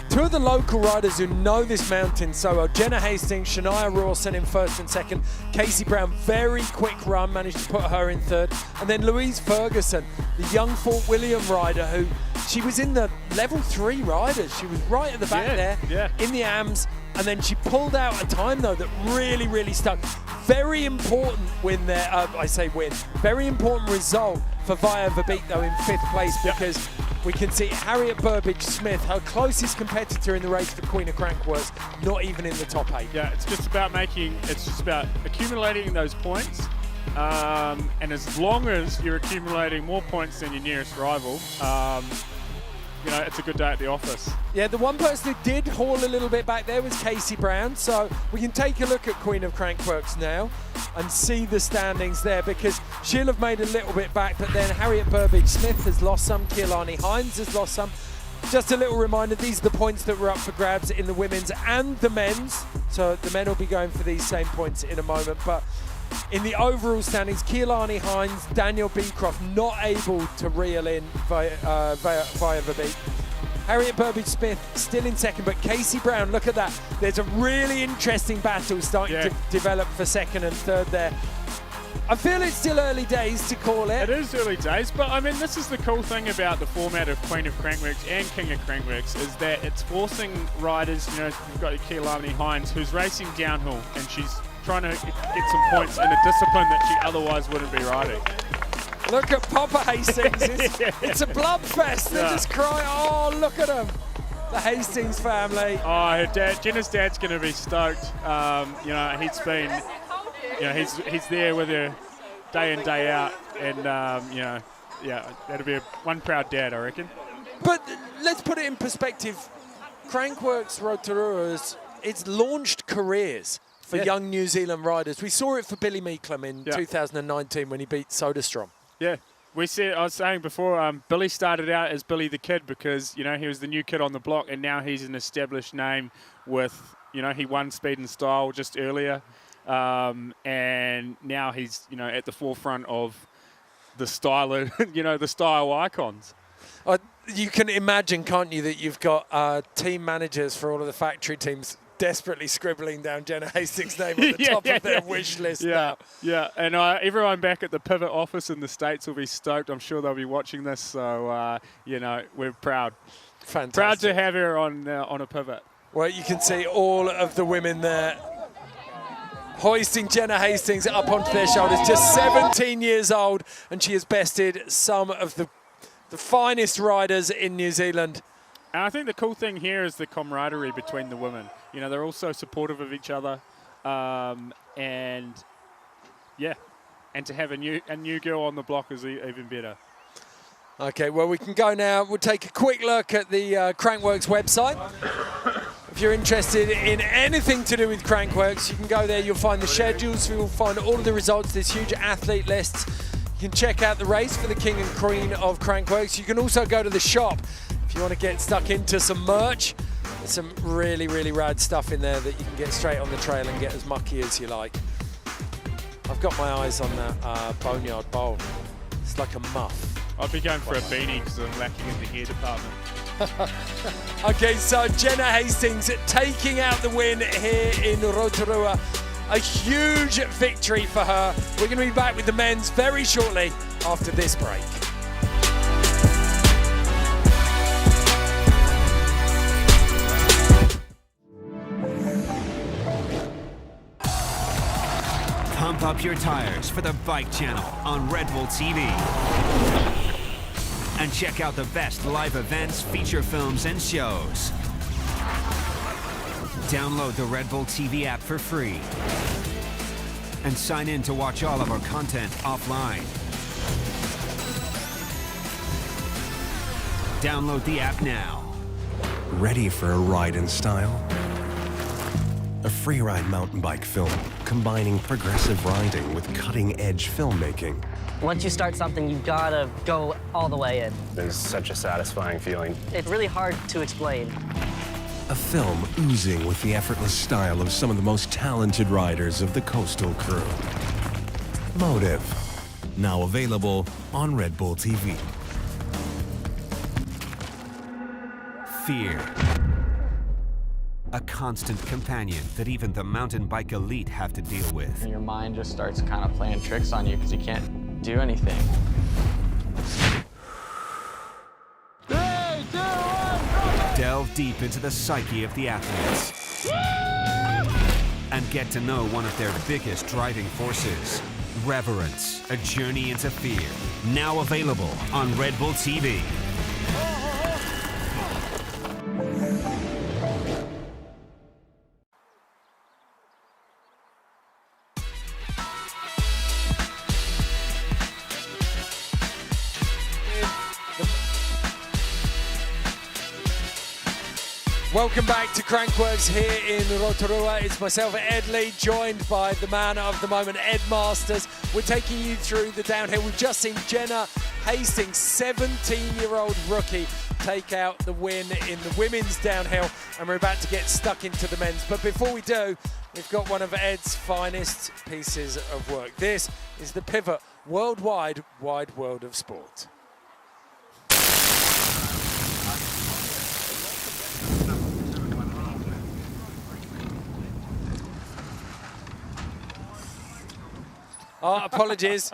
two of the local riders who know this mountain so well. Jenna Hastings, Shania Rawson in first and second. Casey Brown, very quick run, managed to put her in third. And then Louise Ferguson, the young Fort William rider who, she was in the level 3 riders. She was right at the back there in the AMS. And then she pulled out a time though that really, really stuck. Very important win there, I say win, very important result for Via Verbeek though in 5th place because we can see Harriet Burbage-Smith, her closest competitor in the race for Queen of Crankworx, not even in the top 8. Yeah, it's just about accumulating those points. And as long as you're accumulating more points than your nearest rival, you know, it's a good day at the office. Yeah, the one person who did haul a little bit back there was Casey Brown. So we can take a look at Queen of Crankworx now and see the standings there because she'll have made a little bit back, but then Harriet Burbage-Smith has lost some, Keilani Hines has lost some. Just a little reminder, these are the points that were up for grabs in the women's and the men's. So the men will be going for these same points in a moment. But in the overall standings, Keilani Hines, Daniel Beecroft not able to reel in via Verbeek. Harriet Burbage-Smith still in second, but Casey Brown, look at that. There's a really interesting battle starting to develop for second and third there. I feel it's still early days to call it. It is early days, but I mean, this is the cool thing about the format of Queen of Crankworx and King of Crankworx is that it's forcing riders, you know, you've got Keilani Hines who's racing downhill and she's trying to get some points in a discipline that she otherwise wouldn't be riding. Look at Papa Hastings. It's a bloodfest. They just cry, oh, look at them. The Hastings family. Oh, her dad, Jenna's dad's going to be stoked. You know, he's been, you know, he's there with her day in, day out. And, you know, yeah, that'll be one proud dad, I reckon. But let's put it in perspective. Crankworx Rotorua, it's launched careers for young New Zealand riders. We saw it for Billy Meeklem in 2019 when he beat Soderstrom. Yeah, I was saying before, Billy started out as Billy the Kid because, you know, he was the new kid on the block and now he's an established name with, you know, he won Speed and Style just earlier. And now he's, you know, at the forefront of the style, you know, the style icons. You can imagine, can't you, that you've got team managers for all of the factory teams desperately scribbling down Jenna Hastings' name on the top of their wish list now. Yeah, and everyone back at the Pivot office in the States will be stoked. I'm sure they'll be watching this, so, you know, we're proud. Fantastic. Proud to have her on a Pivot. Well, you can see all of the women there hoisting Jenna Hastings up onto their shoulders. Just 17 years old, and she has bested some of the finest riders in New Zealand. And I think the cool thing here is the camaraderie between the women. You know, they're all so supportive of each other, and yeah, and to have a new girl on the block is even better. Okay, well, we can go now. We'll take a quick look at the Crankworx website. If you're interested in anything to do with Crankworx, you can go there. You'll find the schedules. You'll find all of the results. There's huge athlete lists. You can check out the race for the King and Queen of Crankworx. You can also go to the shop if you want to get stuck into some merch. There's some really, really rad stuff in there that you can get straight on the trail and get as mucky as you like. I've got my eyes on that Boneyard Bowl. It's like a muff. I'd be going for a beanie because I'm lacking in the hair department. Okay, so Jenna Hastings taking out the win here in Rotorua. A huge victory for her. We're going to be back with the men's very shortly after this break. Pump up your tires for the Bike Channel on Red Bull TV. And check out the best live events, feature films, and shows. Download the Red Bull TV app for free. And sign in to watch all of our content offline. Download the app now. Ready for a ride in style? A freeride mountain bike film combining progressive riding with cutting-edge filmmaking. Once you start something, you've got to go all the way in. It's such a satisfying feeling. It's really hard to explain. A film oozing with the effortless style of some of the most talented riders of the coastal crew. Motive. Now available on Red Bull TV. Fear. A constant companion that even the mountain bike elite have to deal with. And your mind just starts kind of playing tricks on you because you can't do anything. 3, 2, 1, Delve deep into the psyche of the athletes and get to know one of their biggest driving forces, reverence, a journey into fear. Now available on Red Bull TV. Welcome back to Crankworx here in Rotorua. It's myself, Ed Lee, joined by the man of the moment, Ed Masters. We're taking you through the downhill. We've just seen Jenna Hastings, 17-year-old rookie, take out the win in the women's downhill, and we're about to get stuck into the men's. But before we do, we've got one of Ed's finest pieces of work. This is the Pivot Worldwide Wide World of Sport. Oh, apologies.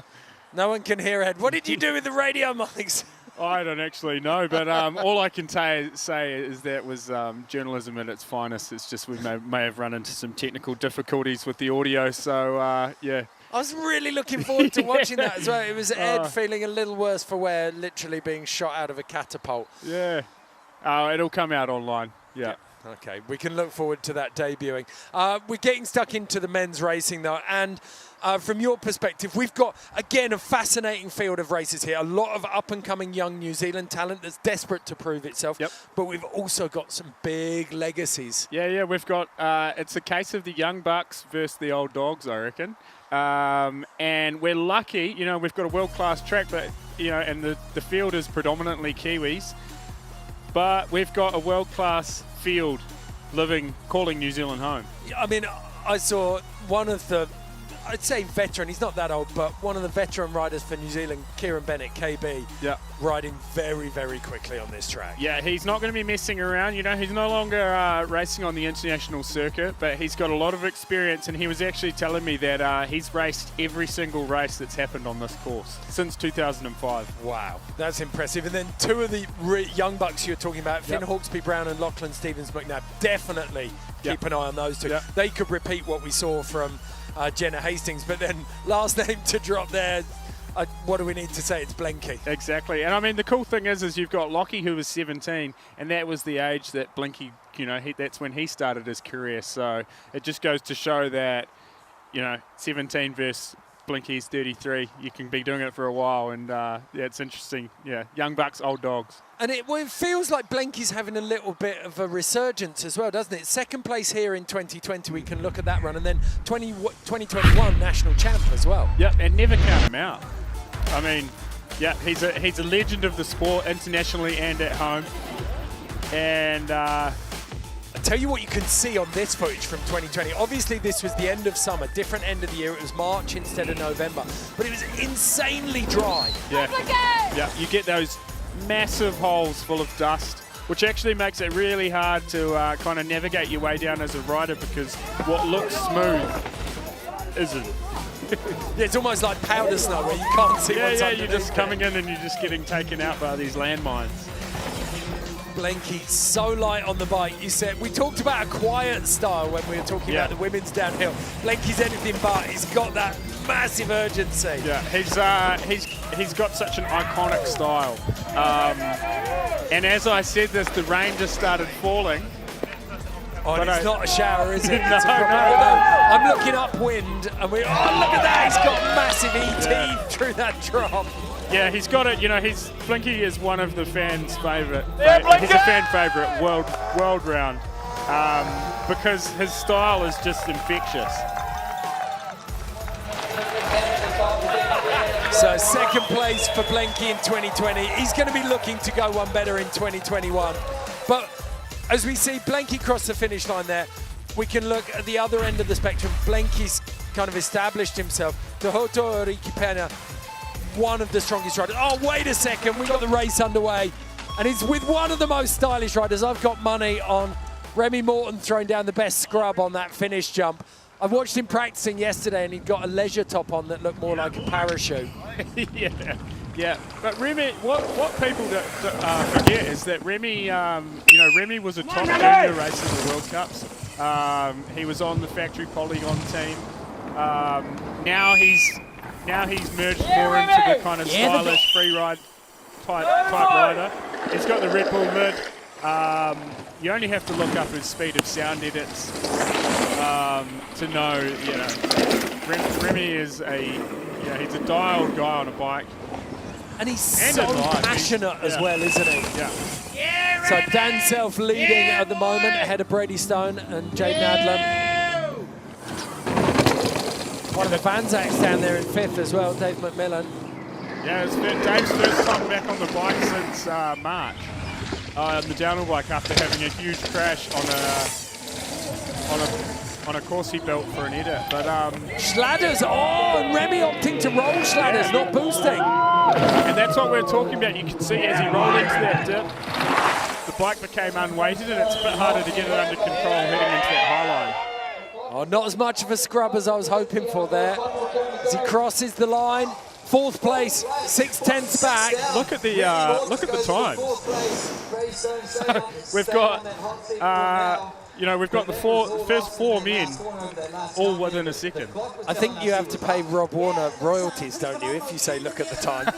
No one can hear Ed. What did you do with the radio mics? I don't actually know, but all I can say is that was journalism at its finest. It's just we may have run into some technical difficulties with the audio, so yeah. I was really looking forward to watching that as well. It was Ed feeling a little worse for wear, literally being shot out of a catapult. Yeah. It'll come out online, yeah. Okay, we can look forward to that debuting. We're getting stuck into the men's racing though, and from your perspective, we've got, again, a fascinating field of races here. A lot of up-and-coming young New Zealand talent that's desperate to prove itself, but we've also got some big legacies. Yeah, we've got, it's a case of the young bucks versus the old dogs, I reckon. And we're lucky, you know, we've got a world-class track, but, you know, and the field is predominantly Kiwis, but we've got a world-class field calling New Zealand home. I mean, I saw one of the, I'd say veteran, he's not that old, but one of the veteran riders for New Zealand, Kieran Bennett, KB, riding very, very quickly on this track. Yeah, he's not going to be messing around. You know, he's no longer racing on the international circuit, but he's got a lot of experience, and he was actually telling me that he's raced every single race that's happened on this course since 2005. Wow, that's impressive. And then two of the young bucks you're talking about, Finn Hawkesby Brown and Lachlan Stevens-McNabb, definitely keep an eye on those two. They could repeat what we saw from Jenna Hastings, but then last name to drop there, what do we need to say? It's Blinky. Exactly. And I mean, the cool thing is you've got Lockie, who was 17, and that was the age that Blinky, you know, that's when he started his career. So it just goes to show that, you know, 17 versus Blinky's 33, you can be doing it for a while, and yeah, it's interesting. Yeah, young bucks, old dogs. And it feels like Blinky's having a little bit of a resurgence as well, doesn't it? Second place here in 2020, we can look at that run, and then 2021 national champ as well. Yeah, and never count him out. I mean, yeah, he's a legend of the sport internationally and at home. And I tell you what you can see on this footage from 2020. Obviously, this was the end of summer, different end of the year. It was March instead of November, but it was insanely dry. Yeah, yeah, you get those massive holes full of dust, which actually makes it really hard to kind of navigate your way down as a rider, because what looks smooth isn't. Yeah, it's almost like powder snow where you can't see what's underneath. You're just coming in and you're just getting taken out by these landmines. Blinky, so light on the bike. You said, we talked about a quiet style when we were talking about the women's downhill. Blinky's anything but. He's got that massive urgency. Yeah, he's got such an iconic style. And as I said this, the rain just started falling. Oh, and it's not a shower, is it? No. I'm looking upwind, and look at that. He's got massive ET through that drop. Yeah, he's got it. You know, Blinky is one of the fans' favourite. He's a fan favourite world round because his style is just infectious. So second place for Blinky in 2020. He's going to be looking to go one better in 2021. But as we see Blinky cross the finish line there, we can look at the other end of the spectrum. Blinky's kind of established himself. Te Hoto Rikipena, one of the strongest riders. Oh, wait a second, we got the race underway. And he's with one of the most stylish riders. I've got money on Remy Morton throwing down the best scrub on that finish jump. I watched him practicing yesterday and he'd got a leisure top on that looked more like a parachute. Yeah. But Remy, what people forget is that Remy, you know, Remy was a top junior racer in the World Cups. He was on the factory polygon team. Now he's merged more into the kind of stylish free ride type rider. He's got the Red Bull mid. You only have to look up his speed of sound edits to know, you know, Remy is he's a dialed guy on a bike. And he's so passionate as well, isn't he? Yeah. So Dan Self leading at the moment ahead of Brady Stone and Jade Nadlam. One of the Vanzacks down there in 5th as well, Dave McMillan. Yeah, it's Dave's first time back on the bike since March. On the downhill bike after having a huge crash on a course he built for an edit. But Schladders, and Remy opting to roll Schladders, not boosting. And that's what we're talking about. You can see as he rolled into that dip, the bike became unweighted and it's a bit harder to get it under control heading into that high line. Oh, not as much of a scrub as I was hoping for there. As he crosses the line, 4th place, 6/10 back. Look at the time. We've got we've got the first 4 men all within a second. I think you have to pay Rob Warner royalties, don't you, if you say look at the time.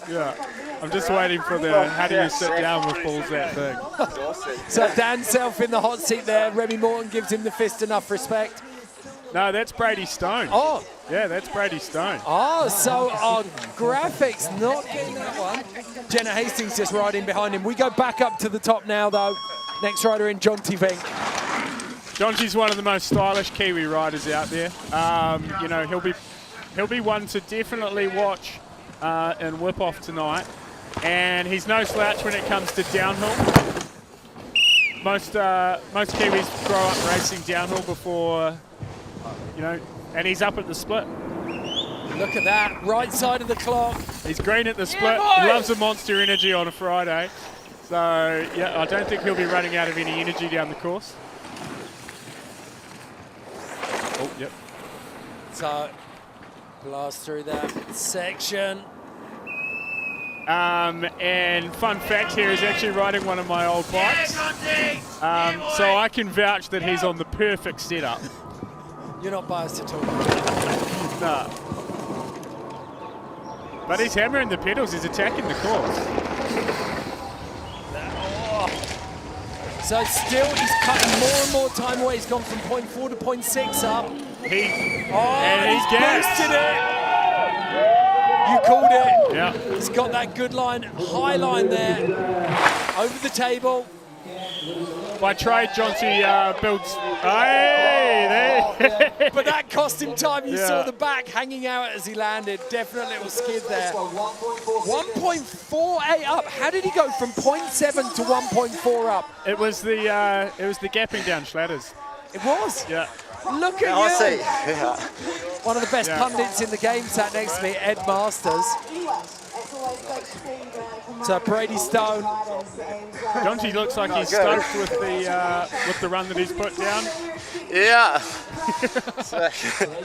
Yeah. I'm just waiting for the how do you sit down with balls that big. So Dan Self in the hot seat there. Remy Morton gives him the fist enough respect. No, that's Brady Stone. Oh. Yeah, that's Brady Stone. Oh, so our graphics not getting that one. Jenna Hastings just riding behind him. We go back up to the top now, though. Next rider in Jonty Vink. Jonty's one of the most stylish Kiwi riders out there. You know, he'll be one to definitely watch and whip off tonight. And he's no slouch when it comes to downhill. Most Kiwis grow up racing downhill before, you know, and he's up at the split. Look at that, right side of the clock. He's green at the split. He loves the monster energy on a Friday. So, yeah, I don't think he'll be running out of any energy down the course. Oh, yep. So, blast through that section. And fun fact here, he's actually riding one of my old bikes. So I can vouch that he's on the perfect setup. You're not biased at all. Nah. But he's hammering the pedals, he's attacking the course. So still he's cutting more and more time away. He's gone from 0.4 to 0.6 up. And he's boosted it. You called it. Yeah. He's got that good line, high line there, over the table. By trade, Jonty builds. Hey, there. But that cost him time. You Yeah. saw the back hanging out as he landed. Definitely a little skid there. 1.48 up. How did he go from 0.7 to 1.4 up? It was the gapping down Schladders. It was. Yeah. Look at you. One of the best pundits in the game sat next to me, Ed Masters. So Brady Stone. Jonty looks like he's stoked with the run that he's put down. Yeah.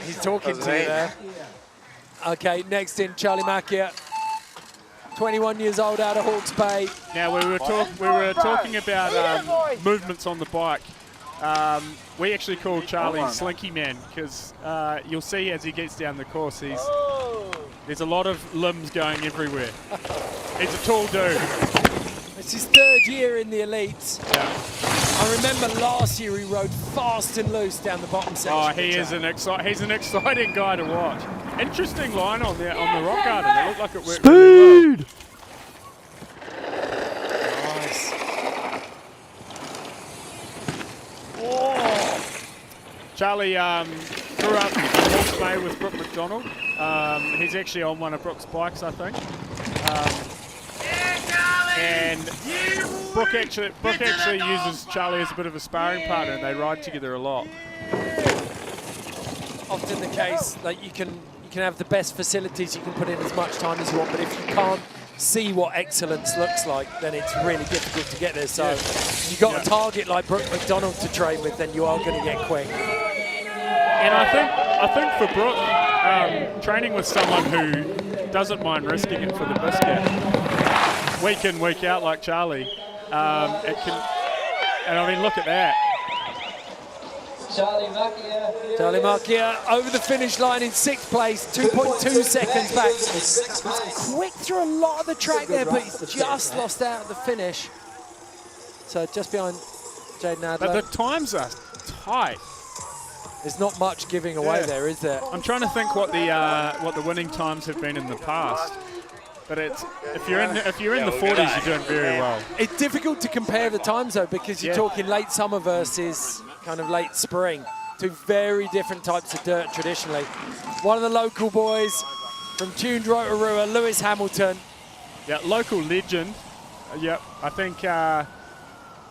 He's talking to you there. Okay, next in Charlie Macchia. 21 years old out of Hawke's Bay. Now we were talking about movements on the bike. We actually call Charlie Slinky Man because you'll see as he gets down the course, there's a lot of limbs going everywhere. He's a tall dude. It's his 3rd year in the elites. Yeah. I remember last year he rode fast and loose down the bottom section. Oh, he's an exciting guy to watch. Interesting line on the rock garden. It looked like it worked really well. Nice. Charlie grew up in Hawke's Bay with Brooke McDonald. He's actually on one of Brooke's bikes, I think. And Brooke actually uses Charlie as a bit of a sparring partner, and they ride together a lot. often the case. Like you can have the best facilities, you can put in as much time as you want, but if you can't see what excellence looks like, then it's really difficult to get there. So you've got a target like Brooke McDonald to train with, then you are going to get quick. And I think for Brooke, training with someone who doesn't mind risking it for the biscuit, week in, week out, like Charlie, it can. And I mean, look at that. Charlie Makia over the finish line in 6th place, 2.2 seconds back. He's quick through a lot of the track there, but he's just lost out at the finish. So just behind Jaden Adler. But the times are tight. There's not much giving away there, is there? I'm trying to think what the winning times have been in the past. But it's if you're in the 40s, you're doing very well. It's difficult to compare the times though, because you're talking late summer versus kind of late spring. Two very different types of dirt traditionally. One of the local boys from tuned Rotorua, Lewis Hamilton. Yeah, local legend. Yep, I think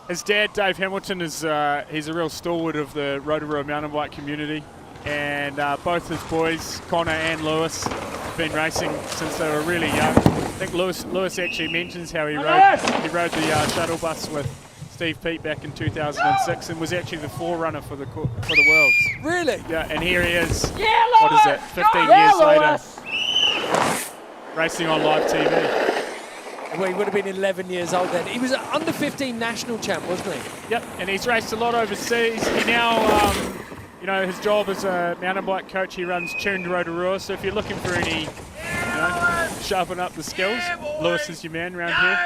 his dad, Dave Hamilton, is he's a real stalwart of the Rotorua mountain bike community. And both his boys, Connor and Lewis, have been racing since they were really young. I think Lewis actually mentions how he rode the shuttle bus with Steve Peat back in 2006 and was actually the forerunner for the Worlds. Really? Yeah, and here he is. Yeah, what is it? 15 years later, racing on live TV. Well, he would have been 11 years old then. He was an under 15 national champ, wasn't he? Yep, and he's raced a lot overseas. He now. You know, his job as a mountain bike coach, he runs Tuned Rotorua. So if you're looking for any, sharpen up the skills, Lewis is your man around here.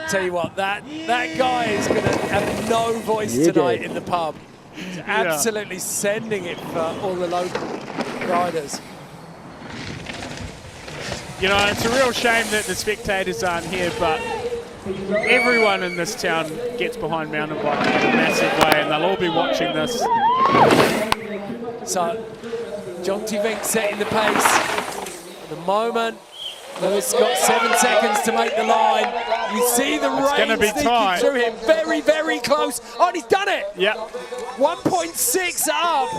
Tell you what, that guy is going to have no voice tonight in the pub. He's absolutely sending it for all the local riders. You know, it's a real shame that the spectators aren't here, but everyone in this town gets behind mountain biking in a massive way, and they'll all be watching this. So, John T. Vink setting the pace. At the moment, Lewis got 7 seconds to make the line. You see the rain sneaking through him. Very, very close. Oh, and he's done it. Yeah. 1.6 up.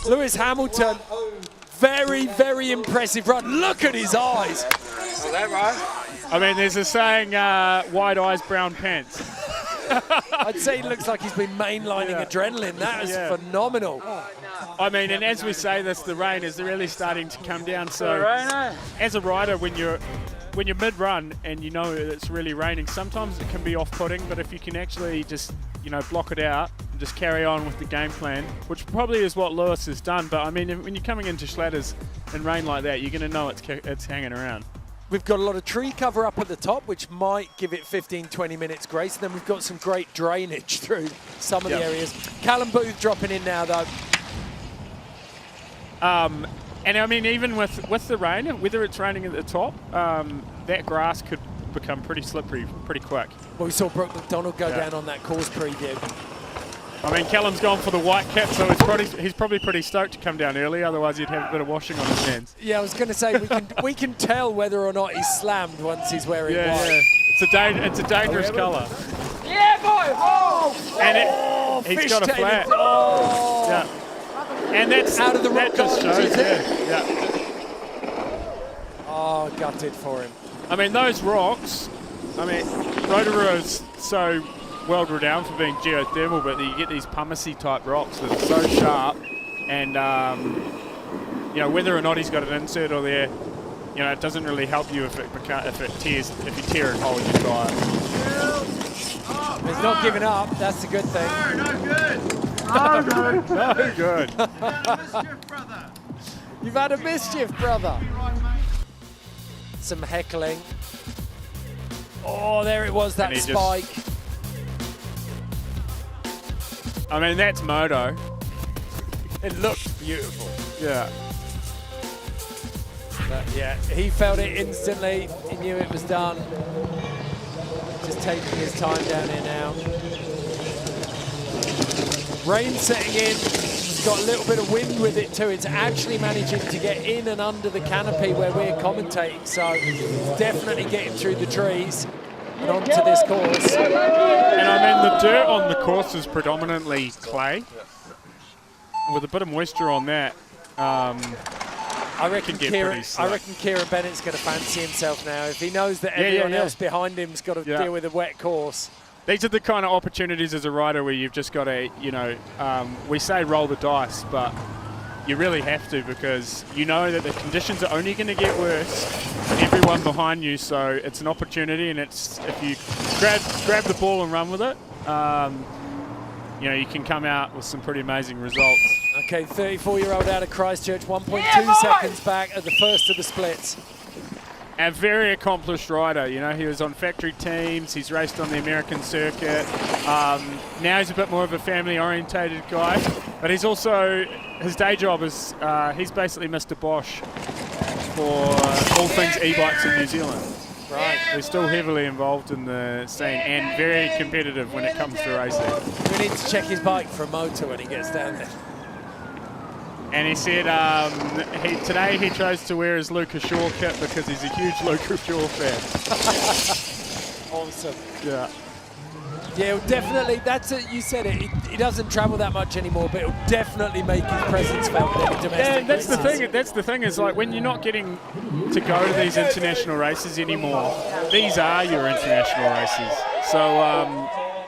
Lewis Hamilton. Very, very impressive run. Look at his eyes. Is that right? I mean, there's a saying, wide eyes, brown pants. I'd say he looks like he's been mainlining adrenaline. That is phenomenal. I mean, and as we say this, the rain is really starting to come down. So as a rider, when you're mid-run and you know it's really raining, sometimes it can be off-putting, but if you can actually just, block it out and just carry on with the game plan, which probably is what Lewis has done. But I mean, when you're coming into Schlatters in rain like that, you're going to know it's hanging around. We've got a lot of tree cover up at the top, which might give it 15-20 minutes grace. And then we've got some great drainage through some of the areas. Callum Booth dropping in now, though. And I mean, even with the rain, whether it's raining at the top, that grass could become pretty slippery pretty quick. Well, we saw Brooke McDonald go down on that course preview. I mean, Callum's gone for the white cap, so he's probably pretty stoked to come down early. Otherwise, he'd have a bit of washing on his hands. Yeah, I was going to say we can tell whether or not he's slammed once he's wearing white. Yeah, it's a dangerous colour. Yeah, boy! Oh! And he's got a flat. Oh! Yeah. And that's out of the rock just shows, yeah. Oh, gutted for him. I mean, those rocks. I mean, Rotorua is so world renowned for being geothermal, but you get these pumice type rocks that are so sharp, and whether or not he's got an insert or there, it doesn't really help you if you tear and hold your tyre. He's not giving up. That's the good thing. No good. No good. Mischief, brother. You've had a mischief, brother. Some heckling. Oh, there it was, that spike. I mean, that's moto. It looks beautiful. Yeah. But yeah, he felt it instantly. He knew it was done. Just taking his time down here now. Rain setting in. It's got a little bit of wind with it too. It's actually managing to get in and under the canopy where we're commentating. So it's definitely getting through the trees and onto this course. And I mean, the dirt on the course is predominantly clay. with a bit of moisture on that, I reckon Kieran Bennett's going to fancy himself now. If he knows that everyone else behind him's got to deal with a wet course. These are the kind of opportunities as a rider where you've just got to, you know, we say roll the dice, but you really have to, because you know that the conditions are only going to get worse than everyone behind you. So it's an opportunity, and it's if you grab the ball and run with it, you know, you can come out with some pretty amazing results. Okay, 34-year-old out of Christchurch, 1.2 seconds back at the first of the splits. A very accomplished rider, you know, he was on factory teams, he's raced on the American circuit. Now he's a bit more of a family-orientated guy, but he's also, his day job is, he's basically Mr. Bosch for all things e-bikes in New Zealand. Right. He's still heavily involved in the scene and very competitive when it comes to racing. We need to check his bike for a motor when he gets down there. And he said today he chose to wear his Lucas Shaw kit because he's a huge Lucas Shaw fan. Awesome. Yeah. Yeah, it'll definitely, that's it, you said it, he doesn't travel that much anymore, but it'll definitely make his presence felt in domestic Yeah, that's races. the thing is, like, when you're not getting to go to these international races anymore, these are your international races. So,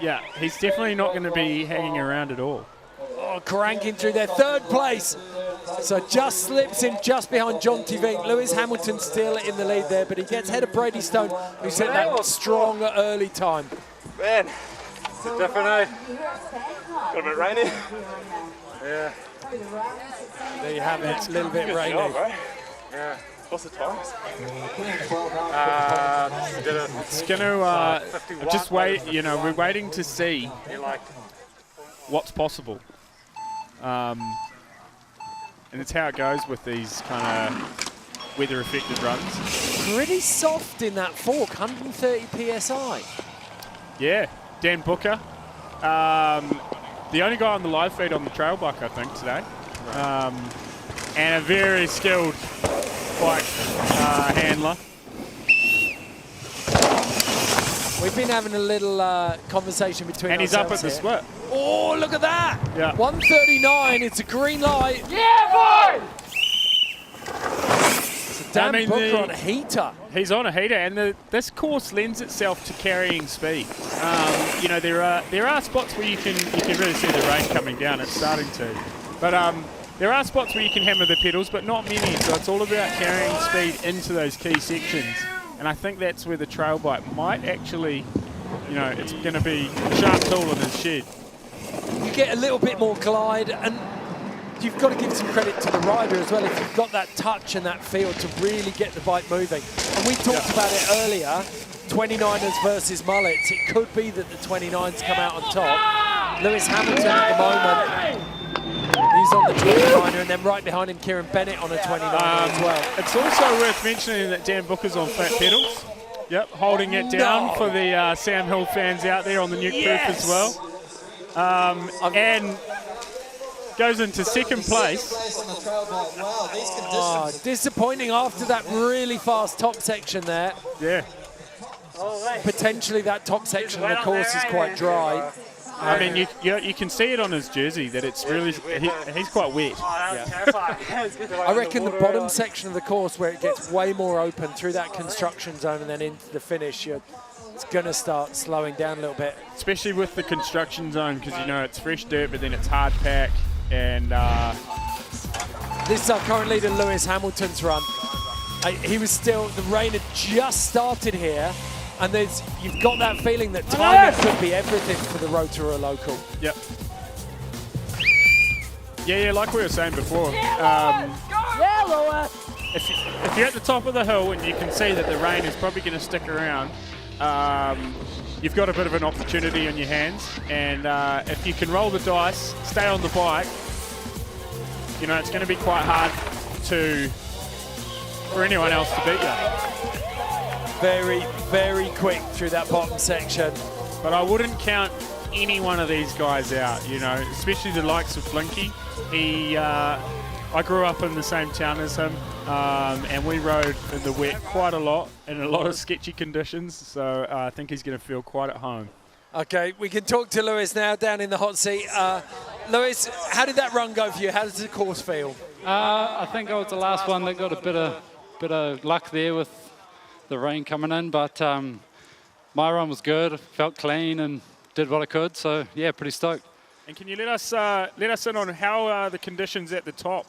yeah, he's definitely not going to be hanging around at all. Oh, cranking through their third place. So just slips in just behind John T. Vink. Lewis Hamilton still in the lead there, but he gets ahead of Brady Stone, who set that strong early time. Man, it's a different night. Got a bit rainy. Yeah. There you have it, it's a little bit rainy. Job, right? Yeah. What's the time? It's going to just wait, you know, we're waiting to see what's possible. And it's how it goes with these kind of weather-affected runs. Pretty soft in that fork, 130 PSI. Yeah, Dan Booker. The only guy on the live feed on the trail bike, I think, today. And a very skilled bike handler. We've been having a little conversation between And he's up at the split. Oh, look at that! Yeah. 139, it's a green light. Yeah, boy! So Dan Booker on a heater. He's on a heater, and this course lends itself to carrying speed. You know, there are spots where you can really see the rain coming down. It's starting to, but there are spots where you can hammer the pedals, but not many. So it's all about carrying speed into those key sections. And I think that's where the trail bike might actually, you know, it's going to be a sharp tool in his shed. You get a little bit more glide, and you've got to give some credit to the rider as well if you've got that touch and that feel to really get the bike moving. And we talked about it earlier, 29ers versus mullets. It could be that the 29s come out on top. Lewis Hamilton at the moment, he's on the 29er, and then right behind him, Kieran Bennett on a 29er as well. It's also worth mentioning that Dan Booker's on flat pedals. Yep, holding it down for the Sam Hill fans out there on the Nuke Proof as well. And goes into second place. Oh, disappointing after that really fast top section there. Yeah. Potentially that top section of the course is quite dry. I mean, you can see it on his jersey that it's really, he's quite wet. I reckon the bottom section of the course where it gets way more open through that construction zone and then into the finish, it's going to start slowing down a little bit. Especially with the construction zone, because, you know, it's fresh dirt, but then it's hard pack. And this is our current leader, Lewis Hamilton's run. He was still, the rain had just started here. And you've got that feeling that timing could be everything for the Rotorua local. Yep. Yeah, like we were saying before. If you're at the top of the hill and you can see that the rain is probably going to stick around, you've got a bit of an opportunity on your hands. And if you can roll the dice, stay on the bike, you know, it's going to be quite hard for anyone else to beat you. Very, very quick through that bottom section. But I wouldn't count any one of these guys out, you know, especially the likes of Blinky. I grew up in the same town as him, and we rode in the wet quite a lot in a lot of sketchy conditions, so I think he's going to feel quite at home. Okay, we can talk to Lewis now down in the hot seat. Lewis, how did that run go for you? How does the course feel? I think I was the last one that got a bit of luck there with the rain coming in, but my run was good. Felt clean and did what I could. So yeah, pretty stoked. And can you let us in on how are the conditions at the top?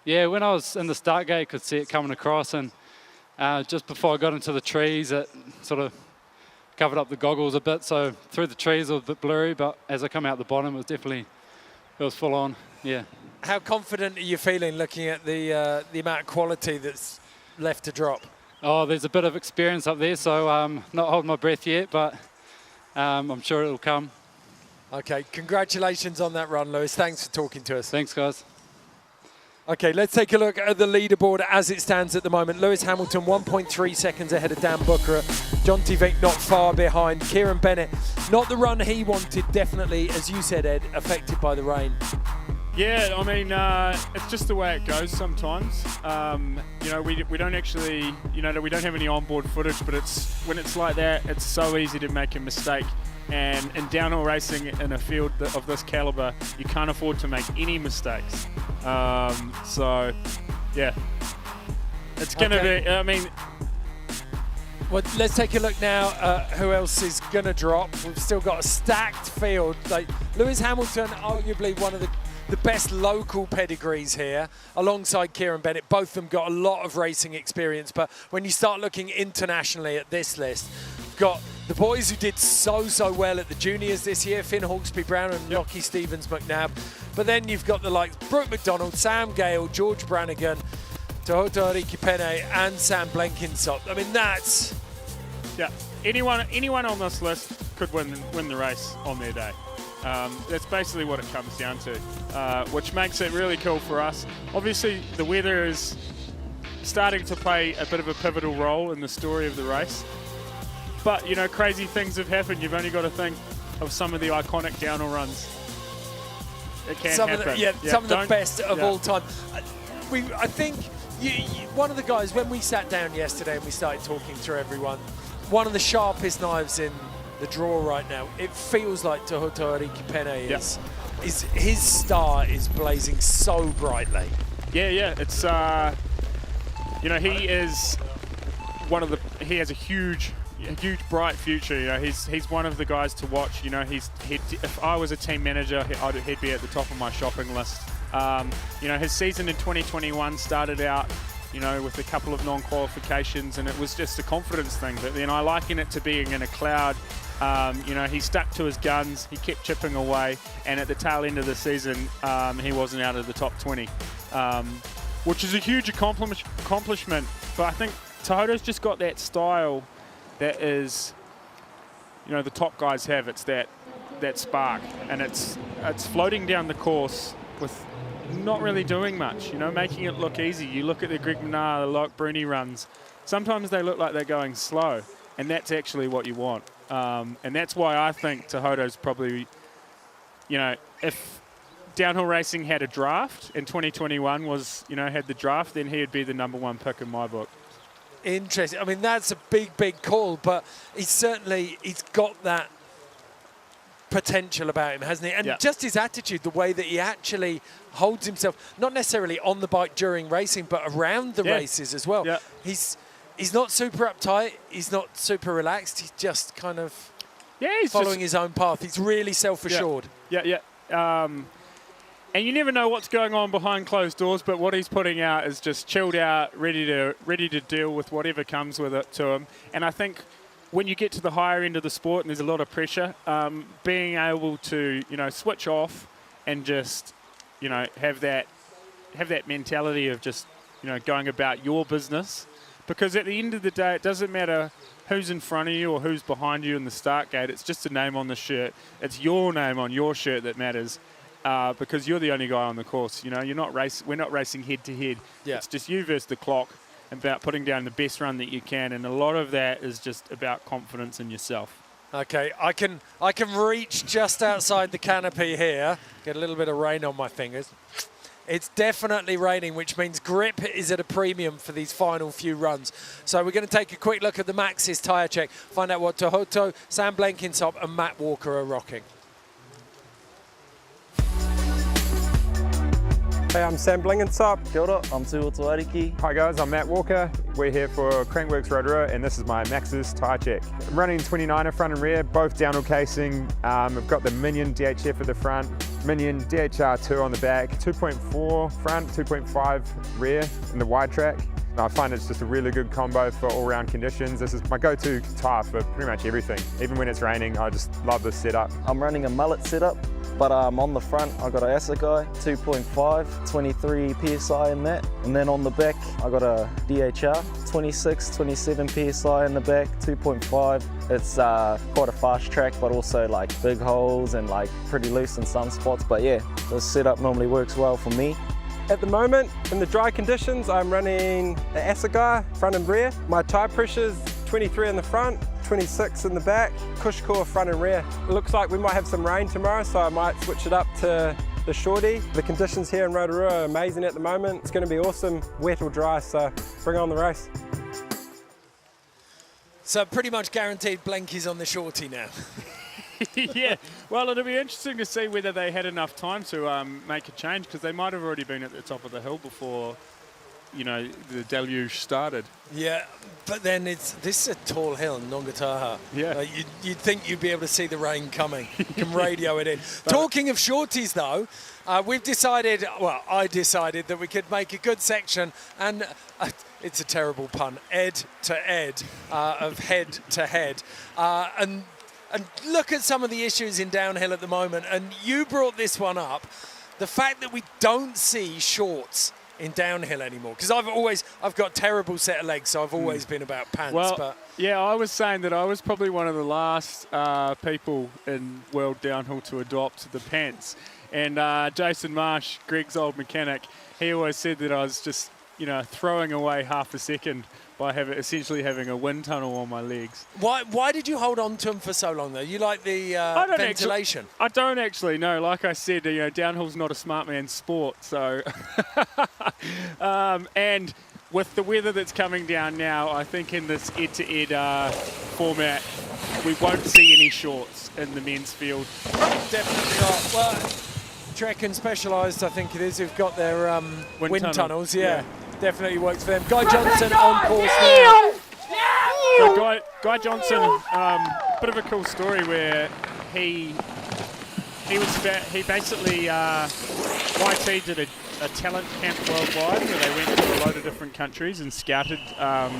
Yeah, when I was in the start gate, I could see it coming across, and just before I got into the trees, it sort of covered up the goggles a bit. So through the trees, it was a bit blurry, but as I come out the bottom, it was full on. Yeah. How confident are you feeling looking at the amount of quality that's left to drop? Oh, there's a bit of experience up there, so not holding my breath yet, but I'm sure it'll come. Okay, congratulations on that run, Lewis. Thanks for talking to us. Thanks, guys. Okay, let's take a look at the leaderboard as it stands at the moment. Lewis Hamilton 1.3 seconds ahead of Dan Booker. John T. Vick not far behind. Kieran Bennett, not the run he wanted, definitely, as you said, Ed, affected by the rain. Yeah, I mean, it's just the way it goes sometimes. You know, we don't actually, you know, we don't have any onboard footage, but when it's like that, it's so easy to make a mistake. And in downhill racing in a field of this caliber, you can't afford to make any mistakes. So, yeah, it's going to be, I mean... Well, let's take a look now who else is going to drop. We've still got a stacked field. Like Lewis Hamilton, arguably one of the best local pedigrees here, alongside Kieran Bennett. Both of them got a lot of racing experience, but when you start looking internationally at this list, we've got the boys who did so well at the juniors this year, Finn Hawkesby Brown and Lockie Stevens McNabb. But then you've got the likes Brooke McDonald, Sam Gale, George Brannigan, Tohoto Arikipene and Sam Blenkinsop. I mean, that's... Yeah, anyone on this list could win the race on their day. That's basically what it comes down to, which makes it really cool for us. Obviously, the weather is starting to play a bit of a pivotal role in the story of the race. But, you know, crazy things have happened. You've only got to think of some of the iconic downhill runs. It can happen. Some of the best of all time. I think one of the guys, when we sat down yesterday and we started talking through everyone, one of the sharpest knives in the draw right now, it feels like Tohoto Arikipene is his star is blazing so brightly. Yeah, it's you know, he is one of the, he has a huge bright future. You know, he's one of the guys to watch. You know, if I was a team manager, he'd be at the top of my shopping list. You know, his season in 2021 started out, you know, with a couple of non-qualifications, and it was just a confidence thing. But then I liken it to being in a cloud. You know, he stuck to his guns, he kept chipping away, and at the tail end of the season, he wasn't out of the top 20, which is a huge accomplishment. But I think Tohoto's just got that style that is, you know, the top guys have. It's that spark, and it's floating down the course with not really doing much, you know, making it look easy. You look at the Greg Minnaar, the Locke Bruni runs, sometimes they look like they're going slow, and that's actually what you want. And that's why I think Tohoto's probably, you know, if downhill racing had a draft and 2021 was, you know, had the draft, then he'd be the #1 pick in my book. Interesting. I mean, that's a big call, but he's got that potential about him, hasn't he? And just his attitude, the way that he actually holds himself, not necessarily on the bike during racing, but around the races as well. Yeah. He's not super uptight. He's not super relaxed. He's just kind of following his own path. He's really self-assured. Yeah. And you never know what's going on behind closed doors, but what he's putting out is just chilled out, ready to deal with whatever comes with it to him. And I think when you get to the higher end of the sport and there's a lot of pressure, being able to, you know, switch off and just, you know, have that mentality of just, you know, going about your business. Because at the end of the day, it doesn't matter who's in front of you or who's behind you in the start gate. It's just a name on the shirt. It's your name on your shirt that matters, because you're the only guy on the course. You know, we're not racing head to head. It's just you versus the clock, about putting down the best run that you can, and a lot of that is just about confidence in yourself. Okay, I can reach just outside the canopy here. Get a little bit of rain on my fingers. It's definitely raining, which means grip is at a premium for these final few runs. So we're going to take a quick look at the Maxxis tyre check, find out what Tohoto, Sam Blenkinsop and Matt Walker are rocking. Hey, I'm Sam Blingenthop. Kia ora, I'm Tuoto Ariki. Hi guys, I'm Matt Walker. We're here for Crankworx Rotorua and this is my Maxxis tyre check. I'm running 29er front and rear, both downhill casing. I've got the Minion DHF at the front, Minion DHR2 on the back, 2.4 front, 2.5 rear in the wide track. I find it's just a really good combo for all-round conditions. This is my go-to tyre for pretty much everything. Even when it's raining, I just love this setup. I'm running a mullet setup, but on the front I got a Asagai 2.5, 23 PSI in that. And then on the back I got a DHR, 26, 27 PSI in the back, 2.5. It's quite a fast track, but also like big holes and like pretty loose in some spots. But yeah, this setup normally works well for me. At the moment, in the dry conditions, I'm running the Asagai front and rear. My tyre pressure's 23 in the front, 26 in the back, cush core front and rear. It looks like we might have some rain tomorrow, so I might switch it up to the shorty. The conditions here in Rotorua are amazing at the moment. It's going to be awesome, wet or dry, so bring on the race. So pretty much guaranteed Blanky's on the shorty now. Yeah, well, it'll be interesting to see whether they had enough time to make a change, because they might have already been at the top of the hill before, you know, the deluge started. Yeah, but then this is a tall hill, Ngongotaha. Yeah. You'd think you'd be able to see the rain coming. You can radio it in. Talking of shorties, though, we've decided, well, I decided that we could make a good section, and it's a terrible pun, Ed to Ed, of head to head. And look at some of the issues in downhill at the moment. And you brought this one up, the fact that we don't see shorts in downhill anymore. Because I've got a terrible set of legs, so I've always been about pants. Well, but yeah, I was saying that I was probably one of the last people in world downhill to adopt the pants. And Jason Marsh, Greg's old mechanic, he always said that I was just, you know, throwing away half a second by essentially having a wind tunnel on my legs. Why did you hold on to them for so long, though? You like the ventilation? I don't actually, no. Like I said, you know, downhill's not a smart man's sport. So, and with the weather that's coming down now, I think in this ed-to-ed format, we won't see any shorts in the men's field. Definitely not. Well, Trek and Specialised, I think it is, who've got their wind tunnels. Yeah. Definitely works for them. Guy Johnson on course now. So Guy Johnson, bit of a cool story where he basically YT did a talent camp worldwide where they went to a load of different countries and scouted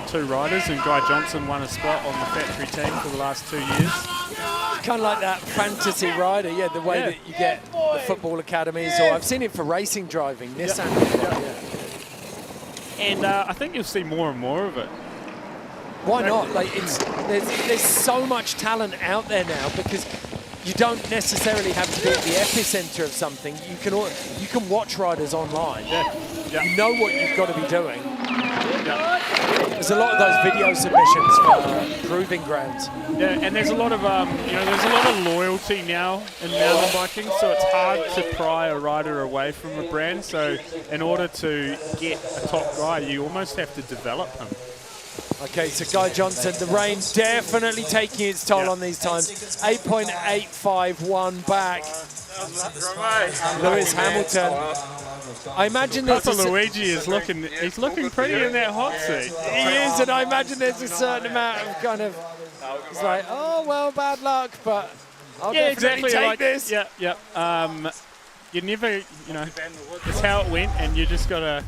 2 riders, and Guy Johnson won a spot on the factory team for the last 2 years. Kind of like that fantasy rider, yeah, the way that you get the football academies, or I've seen it for racing driving, Nissan. And I think you'll see more and more of it. Why not? Like there's so much talent out there now, because you don't necessarily have to be at the epicenter of something. You can watch riders online. Yeah. You know what you've got to be doing. There's a lot of those video submissions for proving grounds. Yeah, and there's a lot of there's a lot of loyalty now in mountain biking, so it's hard to pry a rider away from a brand. So in order to get a top guy, you almost have to develop him. Okay, so Guy Johnson, the rain definitely taking its toll on these times. 8.851 back. Lewis Hamilton. I imagine there's Luigi is looking pretty in that hot seat. He is, and I imagine there's a certain amount of kind of, it's like, oh, well, bad luck, but I'll definitely take this. Yeah. You never, you know, it's how it went, and you just got to,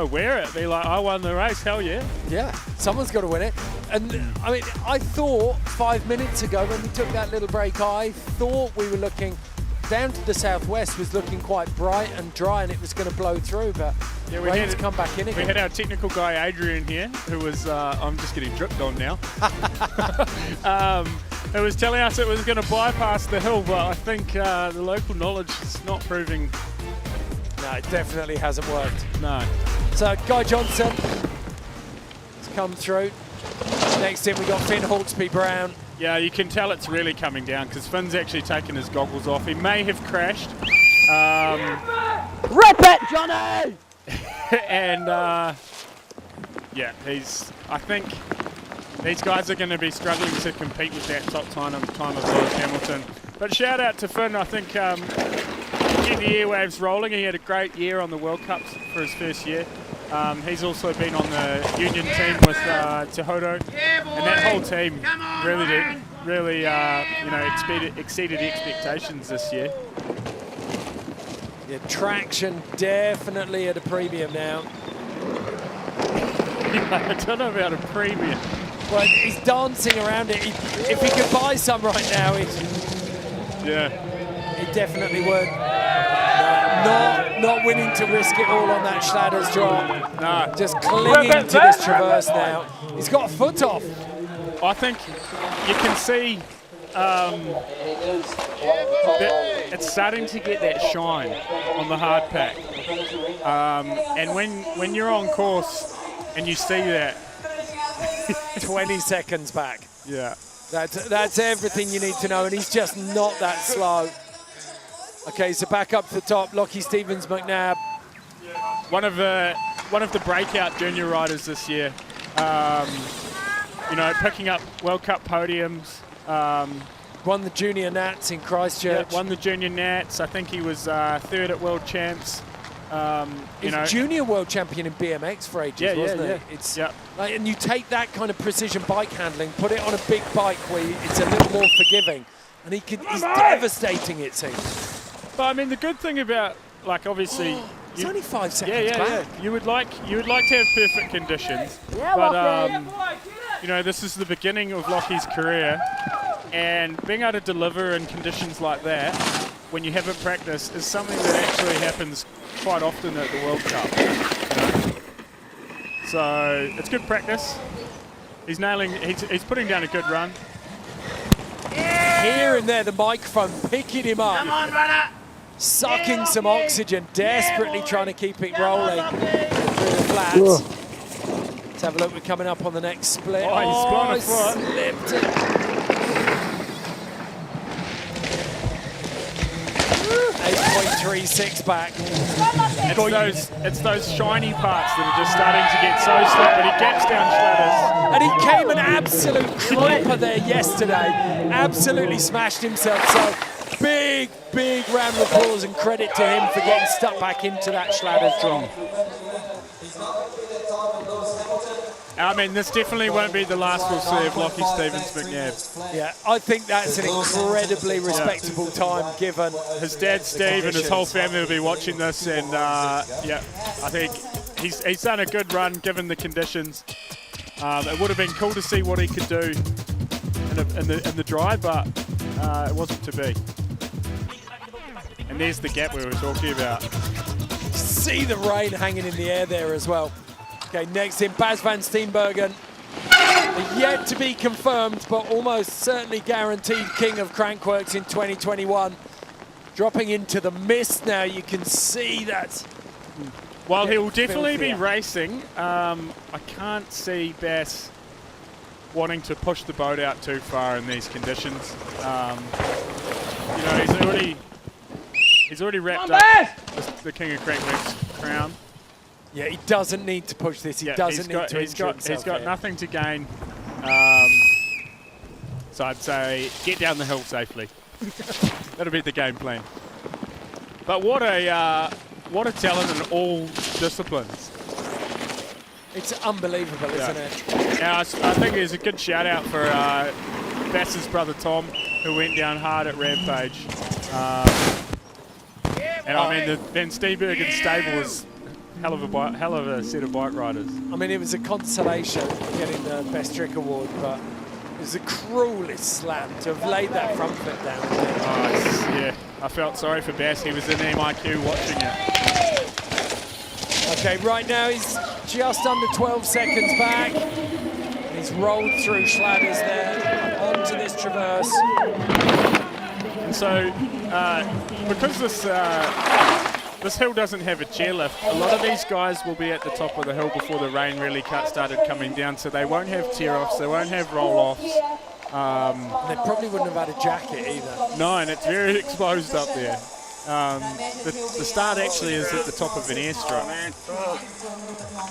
wear it. Be like, I won the race, hell yeah. Yeah, someone's got to win it. And, I mean, I thought 5 minutes ago when we took that little break, I thought we were looking down to the southwest, was looking quite bright and dry, and it was going to blow through, but rain's come back in again. We had our technical guy Adrian here, who was I'm just getting dripped on now. It was telling us it was going to bypass the hill, but I think the local knowledge is not proving. No, it definitely hasn't worked. No. So Guy Johnson has come through. Next in we got Finn Hawksby Brown. Yeah, you can tell it's really coming down because Finn's actually taken his goggles off. He may have crashed. Rip it, Johnny! And yeah, I think these guys are going to be struggling to compete with that top time of Lewis Hamilton. But shout out to Finn. I think keep the airwaves rolling. He had a great year on the World Cups for his first year. He's also been on the union team with Tehoto, and that whole team really exceeded expectations this year. Yeah, traction definitely at a premium now. I don't know about a premium. Well, he's dancing around it. If he could buy some right now, he definitely would. Not willing to risk it all on that Schlatters drop. No. Just clinging to this traverse now. He's got a foot off. I think you can see that it's starting to get that shine on the hard pack. And when you're on course and you see that, 20 seconds back. Yeah. That's everything you need to know, and he's just not that slow. Okay, so back up to the top, Lockie Stevens-McNabb. One of the breakout junior riders this year. Picking up World Cup podiums. Won the junior Nats in Christchurch. Yeah, won the junior Nats. I think he was third at World Champs. He's junior world champion in BMX for ages, wasn't he? It's like, and you take that kind of precision bike handling, put it on a big bike where it's a little more forgiving, and he's devastating, it seems. But I mean, the good thing about, like, obviously, it's only 5 seconds back. You would like to have perfect conditions, but this is the beginning of Lockie's career, and being able to deliver in conditions like that when you haven't practiced is something that actually happens quite often at the World Cup. So it's good practice. He's putting down a good run. Here and there, the microphone picking him up. Come on, runner. Sucking some oxygen, desperately trying to keep it rolling through the flats. Let's have a look. We're coming up on the next split. Oh, he's blown a foot. Slipped it. 8.36 back. It's those shiny parts that are just starting to get so slick, but he gaps down Schlatters. And he came an absolute clopper there yesterday. Absolutely smashed himself. So big round of applause and credit to him for getting stuck back into that Schlatters drop. I mean, this definitely won't be the last we'll see of Lockie Stevens-McNabb. Yeah, I think that's an incredibly respectable time given. His dad, Steve, and his whole family will be watching this, and I think he's done a good run given the conditions. It would have been cool to see what he could do in the dry, but it wasn't to be. And there's the gap we were talking about. See the rain hanging in the air there as well. Okay, next in Bas van Steenbergen. Yet to be confirmed, but almost certainly guaranteed king of Crankworx in 2021. Dropping into the mist now, you can see that. While he will definitely be racing, I can't see Bas wanting to push the boat out too far in these conditions. He's already wrapped up the king of Crankworx crown. Yeah, he doesn't need to push this. He doesn't need to injure himself. He's got nothing to gain. So I'd say get down the hill safely. That'll be the game plan. But what a talent in all disciplines. It's unbelievable, isn't it? Now, I think there's a good shout out for Bass's brother Tom, who went down hard at Rampage. And I mean, the Van Steenbergen stable was hell of a set of bike riders. I mean, it was a consolation getting the Best Trick Award, but it was the cruelest slam to have laid that front foot down. Yeah, I felt sorry for Bass. He was in MIQ watching it. Okay, right now he's just under 12 seconds back. He's rolled through Schlatters there, onto this traverse. And so, because this hill doesn't have a chairlift, a lot of these guys will be at the top of the hill before the rain really started coming down, so they won't have tear-offs, they won't have roll-offs. They probably wouldn't have had a jacket either. No, and it's very exposed up there. The start actually is at the top of an airstrip.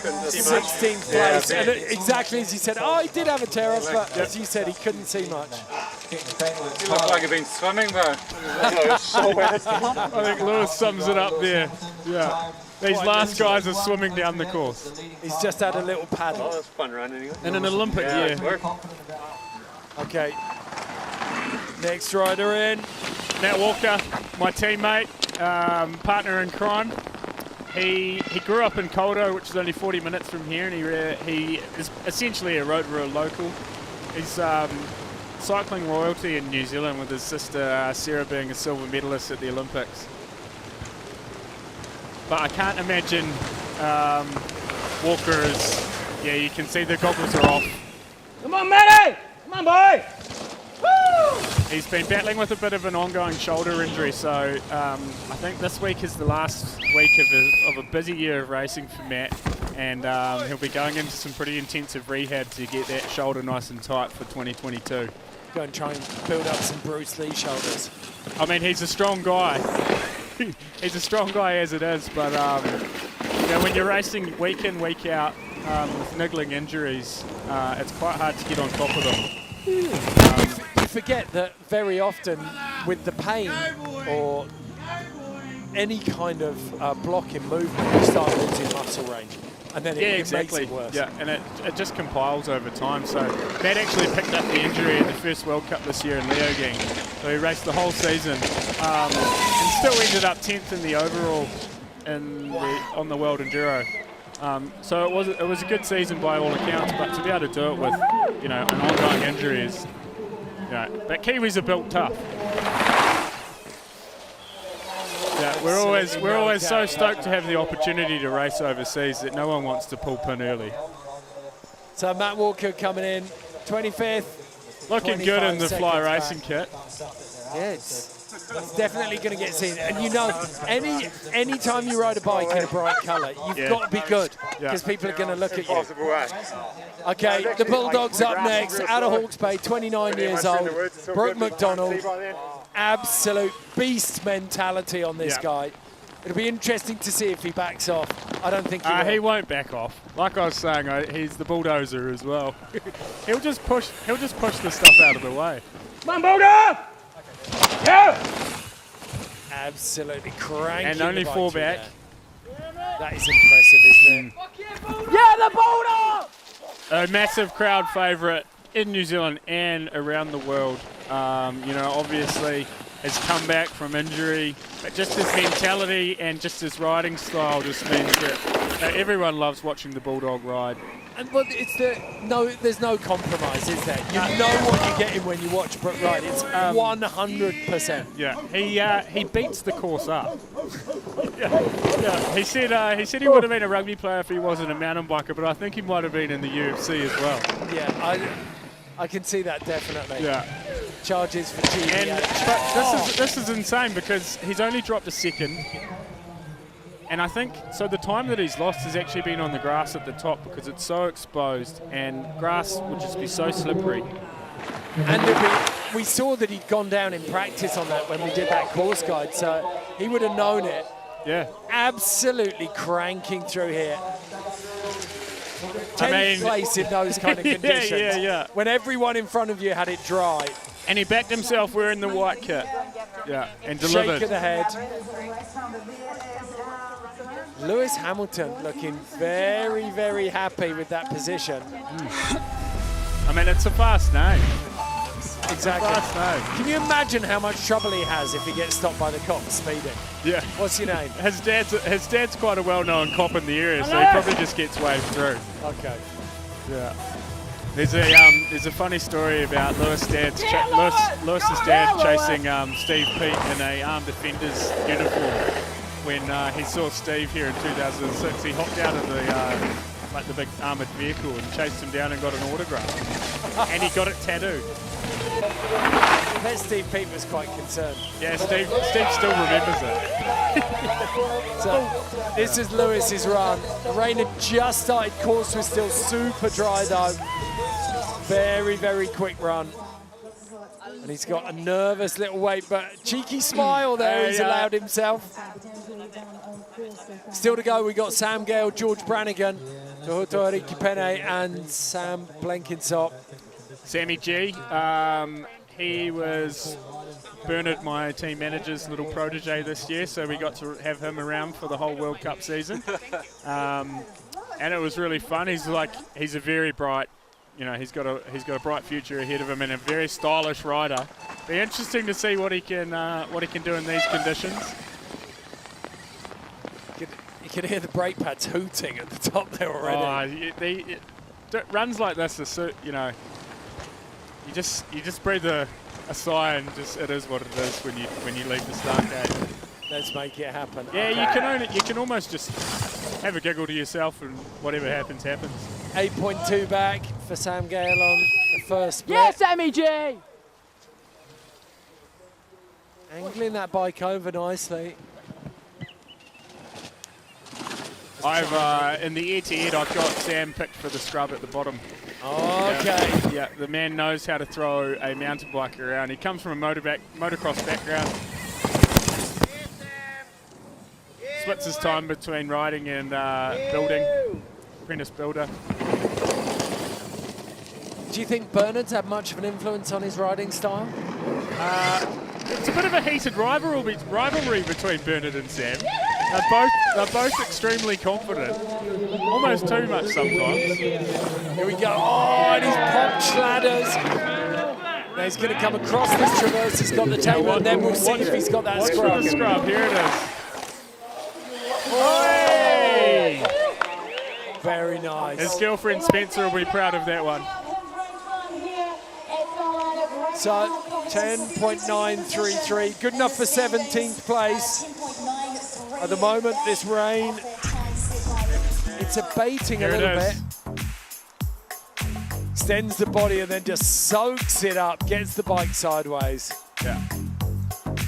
16th place, and exactly as you said, he did have a tear-off, but as you said, he couldn't see much. You look like you've been swimming though. I think Lewis sums it up there. Yeah. These last guys are swimming down the course. He's just had a little paddle. Oh, that's fun run anyway. In an Olympic year. Okay. Next rider in. Matt Walker, my teammate, partner in crime. He grew up in Koldo, which is only 40 minutes from here, and he is essentially a Rotorua local. He's cycling royalty in New Zealand, with his sister Sarah being a silver medalist at the Olympics. But I can't imagine Walker is, yeah, you can see the goggles are off. Come on, Matty! Come on, boy! Woo! He's been battling with a bit of an ongoing shoulder injury, so I think this week is the last week of a busy year of racing for Matt, and he'll be going into some pretty intensive rehab to get that shoulder nice and tight for 2022. Go and try and build up some Bruce Lee shoulders. I mean, he's a strong guy. He's a strong guy as it is, but you know, when you're racing week in, week out with niggling injuries, it's quite hard to get on top of them. You forget that very often with the pain or any kind of block in movement, you start losing muscle range. And then it makes it worse. Yeah, and it just compiles over time. So Matt actually picked up the injury in the first World Cup this year in Leogang. So he raced the whole season and still ended up 10th in the overall on the World Enduro. So it was a good season by all accounts, but to be able to do it with, you know, an ongoing injury is, you know, but Kiwis are built tough. Yeah, we're always so stoked to have the opportunity to race overseas that no one wants to pull pin early. So Matt Walker coming in, 25th. Looking good in the fly racing kit. Yeah, it's definitely going to get seen. And you know, any time you ride a bike in a bright colour, you've got to be good, because people are going to look at you. Okay, the Bulldog's up next, out of Hawke's Bay, 29 years old. Brooke McDonald. Absolute beast mentality on this guy. It'll be interesting to see if he backs off. I don't think he will. He won't back off. Like I was saying, he's the bulldozer as well. He'll just push the stuff out of the way. Come on, Bulldozer! Yeah! Absolutely cranking. And only 4 back. That is impressive, isn't it? Yeah, the Bulldog! A massive crowd favourite in New Zealand and around the world. You know, obviously has come back from injury, but just his mentality and just his riding style just means that everyone loves watching the Bulldog ride. And well, there's no compromise, is there? You know what you're getting when you watch Brooke ride. It's 100%. Yeah, he beats the course up. He said he would have been a rugby player if he wasn't a mountain biker, but I think he might have been in the UFC as well. Yeah, I can see that definitely. Yeah. Charges for cheating. And this is insane because he's only dropped a second. And I think, so the time that he's lost has actually been on the grass at the top because it's so exposed and grass would just be so slippery. And we saw that he'd gone down in practice on that when we did that course guide, so he would have known it. Yeah. Absolutely cranking through here. 10th place in those kind of conditions. Yeah. When everyone in front of you had it dry. And he backed himself wearing the white kit. Yeah, and delivered. Shake of the head. Lewis Hamilton looking very, very happy with that position. I mean, it's a fast name. Exactly. Fast name. Can you imagine how much trouble he has if he gets stopped by the cops speeding? Yeah. What's your name? His dad's quite a well-known cop in the area, so he probably just gets waved through. Okay. Yeah. There's a funny story about Lewis's dad chasing Steve Peat in a armed defender's uniform. When he saw Steve here in 2006, he hopped out of the big armoured vehicle and chased him down and got an autograph. And he got it tattooed. I bet Steve Peat was quite concerned. Yeah, Steve still remembers it. So this is Lewis's run. The rain had just started, course was still super dry though. Very, very quick run. And he's got a nervous little wait, but cheeky smile there he's allowed himself. Still to go, we got Sam Gale, George Brannigan, Tohoto Ariki Pene, and Sam Blenkinsop. Sammy G, He was Bernard, my team manager's little protege this year, so we got to have him around for the whole World Cup season. And it was really fun. He's a very bright, you know, he's got a bright future ahead of him, and a very stylish rider. Be interesting to see what he can do in these conditions. You can hear the brake pads hooting at the top there already. Runs like this are so, you know, you just breathe a sigh, and just it is what it is when you leave the start gate. Let's make it happen. Yeah, you can almost just have a giggle to yourself, and whatever happens, happens. 8.2 back for Sam Gale on the first split. Yes, Sammy G! Angling that bike over nicely. In the ear-to-ear, I've got Sam picked for the scrub at the bottom. Okay. Yeah, the man knows how to throw a mountain bike around. He comes from a motocross background. Splits his time between riding and building. Apprentice builder. Do you think Bernard's had much of an influence on his riding style? It's a bit of a heated rivalry between Bernard and Sam. They're both extremely confident. Almost too much sometimes. Here we go. Oh, and he's popped ladders. Now he's going to come across this traverse. He's got the table, and then we'll see if he's got that scrub. Watch for the scrub. Here it is. Hey! Very nice. His girlfriend Spencer will be proud of that one. So 10.933, good enough for 17th place. At the moment, this rain, it's abating a little bit. Extends the body and then just soaks it up, gets the bike sideways. Yeah.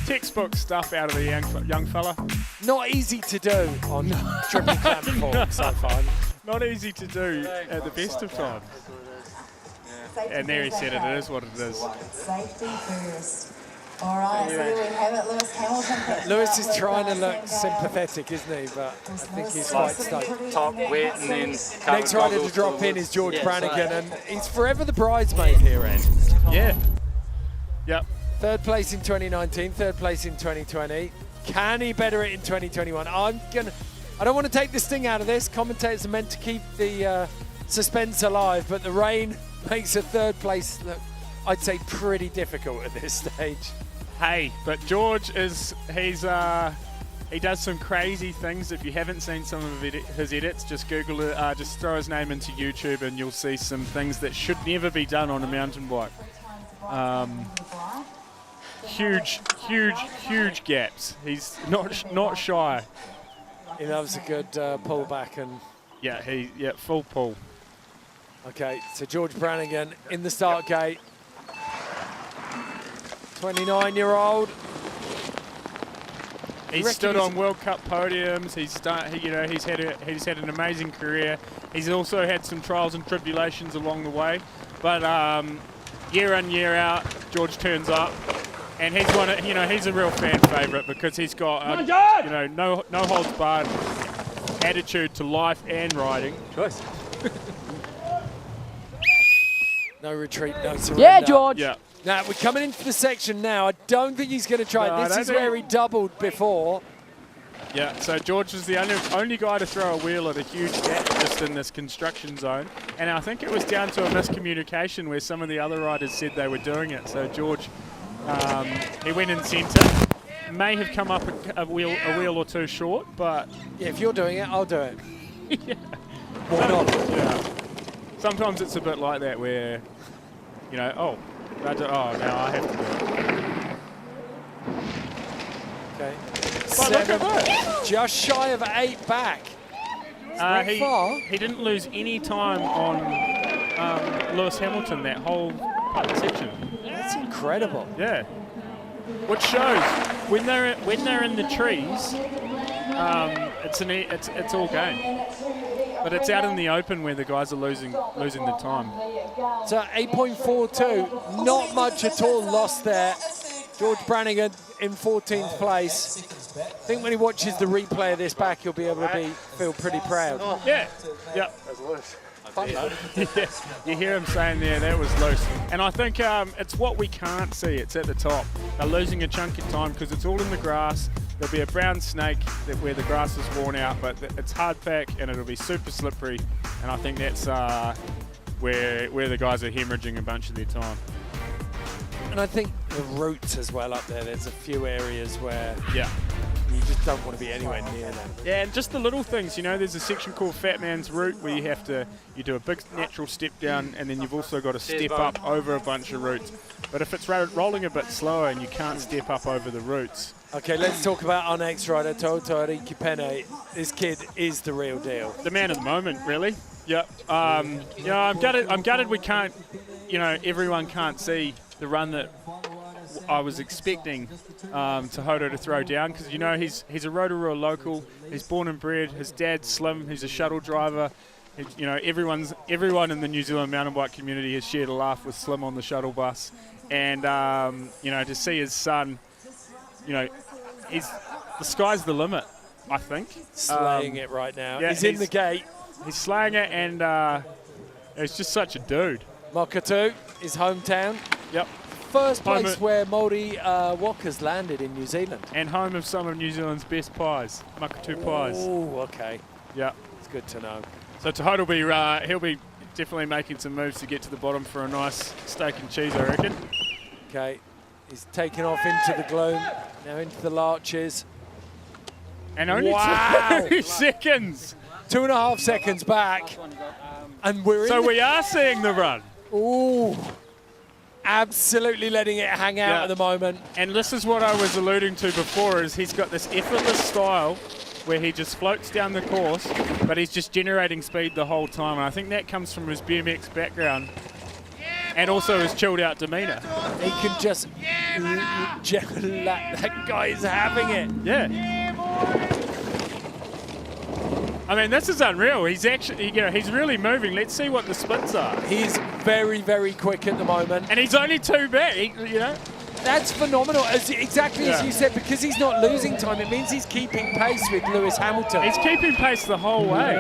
Textbook stuff out of the young fella. Not easy to do on triple clamp forks, I find. Not easy to do at the best of times. And there he said it is what it is. Safety first. All right, so there we have it, Lewis Hamilton. Lewis is trying to look sympathetic, isn't he? But I think he's quite stoked. Top wet and then Next rider to drop in is George Brannigan, and he's forever the bridesmaid here, Ed. Yeah. Yep. Third place in 2019, third place in 2020. Can he better it in 2021? I don't want to take this thing out of this. Commentators are meant to keep the suspense alive, but the rain makes a third place look, I'd say, pretty difficult at this stage. Hey, but George he does some crazy things. If you haven't seen some of his edits, just Google it, just throw his name into YouTube and you'll see some things that should never be done on a mountain bike. Huge gaps. He's not shy. He loves a good pull back and... Yeah, full pull. Okay, so George Brannigan in the start gate. 29-year-old. He's stood on World Cup podiums. He's had an amazing career. He's also had some trials and tribulations along the way, but year in, year out, George turns up, and he's a real fan favourite because he's got no holds barred attitude to life and riding. Choice. No retreat, no surrender. Yeah, George. Yeah. Now, we're coming into the section now. I don't think he's going to try it. This is where he doubled before. Yeah, so George is the only guy to throw a wheel at a huge gap just in this construction zone. And I think it was down to a miscommunication where some of the other riders said they were doing it. So George, he went in centre. May have come up a wheel or two short, but... Yeah, if you're doing it, I'll do it. Yeah. Why not? Yeah. Sometimes it's a bit like that where, now I have to do it. Okay. But look at that. Just shy of 8 back. He didn't lose any time on Lewis Hamilton that whole section. That's incredible. Yeah. Which shows when they're in the trees, it's all game. But it's out in the open where the guys are losing the time. So 8.42, not much at all lost there. George Brannigan in 14th place. I think when he watches the replay of this back, he'll be able to feel pretty proud. Yeah. Yep. Fun though. Yeah, you hear him saying there, that was loose. And I think it's what we can't see. It's at the top. They're losing a chunk of time because it's all in the grass. There'll be a brown snake where the grass is worn out, but it's hard pack and it'll be super slippery. And I think that's where the guys are hemorrhaging a bunch of their time. And I think the roots as well up there, there's a few areas where yeah, you just don't want to be anywhere near them. Yeah, and just the little things, you know, there's a section called Fat Man's Route where you do a big natural step down and then you've also got to step up over a bunch of roots. But if it's rolling a bit slower and you can't step up over the roots. Okay, let's talk about our next rider, Totori Kipene. This kid is the real deal. The man of the moment, really. Yep. You know, I'm gutted we can't, you know, everyone can't see the run that I was expecting Tohoto to throw down, because you know he's a Rotorua local. He's born and bred. His dad's Slim. He's a shuttle driver. You know, everyone in the New Zealand mountain bike community has shared a laugh with Slim on the shuttle bus, and you know, to see his son, you know, the sky's the limit. I think slaying it right now. Yeah, he's in the gate. He's slaying it, and he's just such a dude. Mokatu, his hometown. Yep. First place where Māori walkers landed in New Zealand. And home of some of New Zealand's best pies, Mokatu pies. Oh, okay. Yeah. It's good to know. So Tohoto he'll be definitely making some moves to get to the bottom for a nice steak and cheese, I reckon. Okay. He's taken off into the gloom, now into the larches. And only 2 seconds. 2.5 seconds back. And we're so we are seeing the run. Ooh. Absolutely letting it hang out at the moment. And this is what I was alluding to before, is he's got this effortless style where he just floats down the course, but he's just generating speed the whole time. And I think that comes from his BMX background and also his chilled out demeanor. He can just, that guy is having it. Yeah. I mean, this is unreal. He's actually, you know, he's really moving. Let's see what the splits are. He's very, very quick at the moment. And he's only 2 back, you know. That's phenomenal. Exactly as you said, because he's not losing time, it means he's keeping pace with Lewis Hamilton. He's keeping pace the whole way.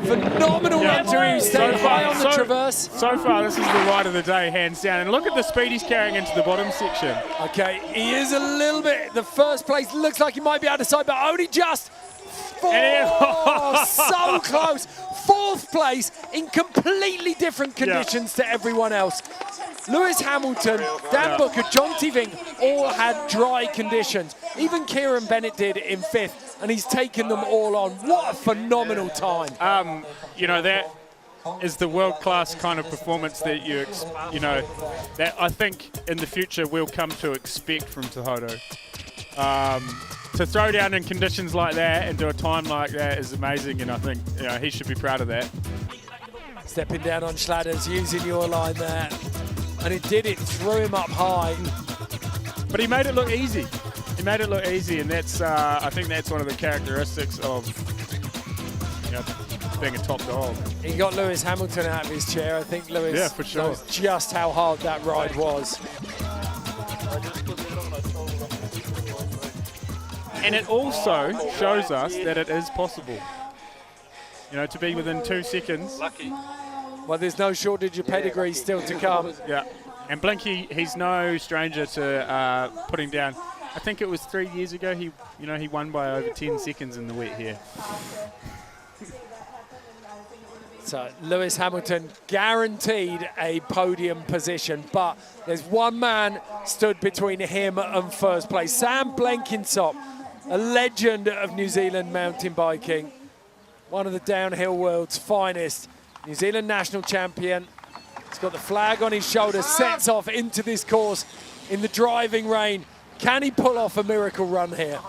Phenomenal run through. He's staying high on the traverse. So far, this is the ride of the day, hands down. And look at the speed he's carrying into the bottom section. Okay, he is a little bit. The first place looks like he might be out of sight, but only just. So close. 4th place in completely different conditions to everyone else. Lewis Hamilton, Dan Booker, John Tiving all had dry conditions. Even Kieran Bennett did in 5th, and he's taken them all on. What a phenomenal time. You know, that is the world-class kind of performance that you know, that I think in the future we'll come to expect from Tohoto. To throw down in conditions like that and do a time like that is amazing, and I think, you know, he should be proud of that. Stepping down on Schlatters, using your line there. And it did, it threw him up high. But he made it look easy. He made it look easy, and that's, I think that's one of the characteristics of, you know, being a top dog. He got Lewis Hamilton out of his chair. I think Lewis for sure. knows just how hard that ride was. And it also shows us that it is possible. You know, to be within 2 seconds. Lucky. Well, there's no shortage of pedigree still to come. Yeah. And Blinky, he's no stranger to putting down. I think it was 3 years ago. He won by over 10 seconds in the wet here. So Lewis Hamilton guaranteed a podium position, but there's one man stood between him and first place. Sam Blenkinsop, a legend of New Zealand mountain biking, one of the downhill world's finest, New Zealand national champion. He's got the flag on his shoulder, sets off into this course in the driving rain. Can he pull off a miracle run here?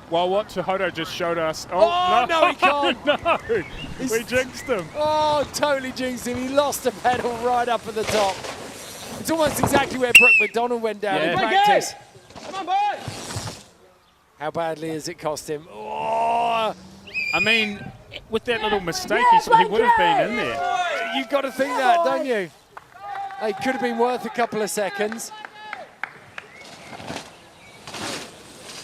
Well, what Tohoto just showed us. No, he can't. No, we jinxed him. Oh, totally jinxed him. He lost a pedal right up at the top. It's almost exactly where Brooke McDonald went down in practice. Come on, boy! How badly has it cost him? Oh. I mean, with that little mistake, he would have been in there. You've got to think that, don't you? It could have been worth a couple of seconds.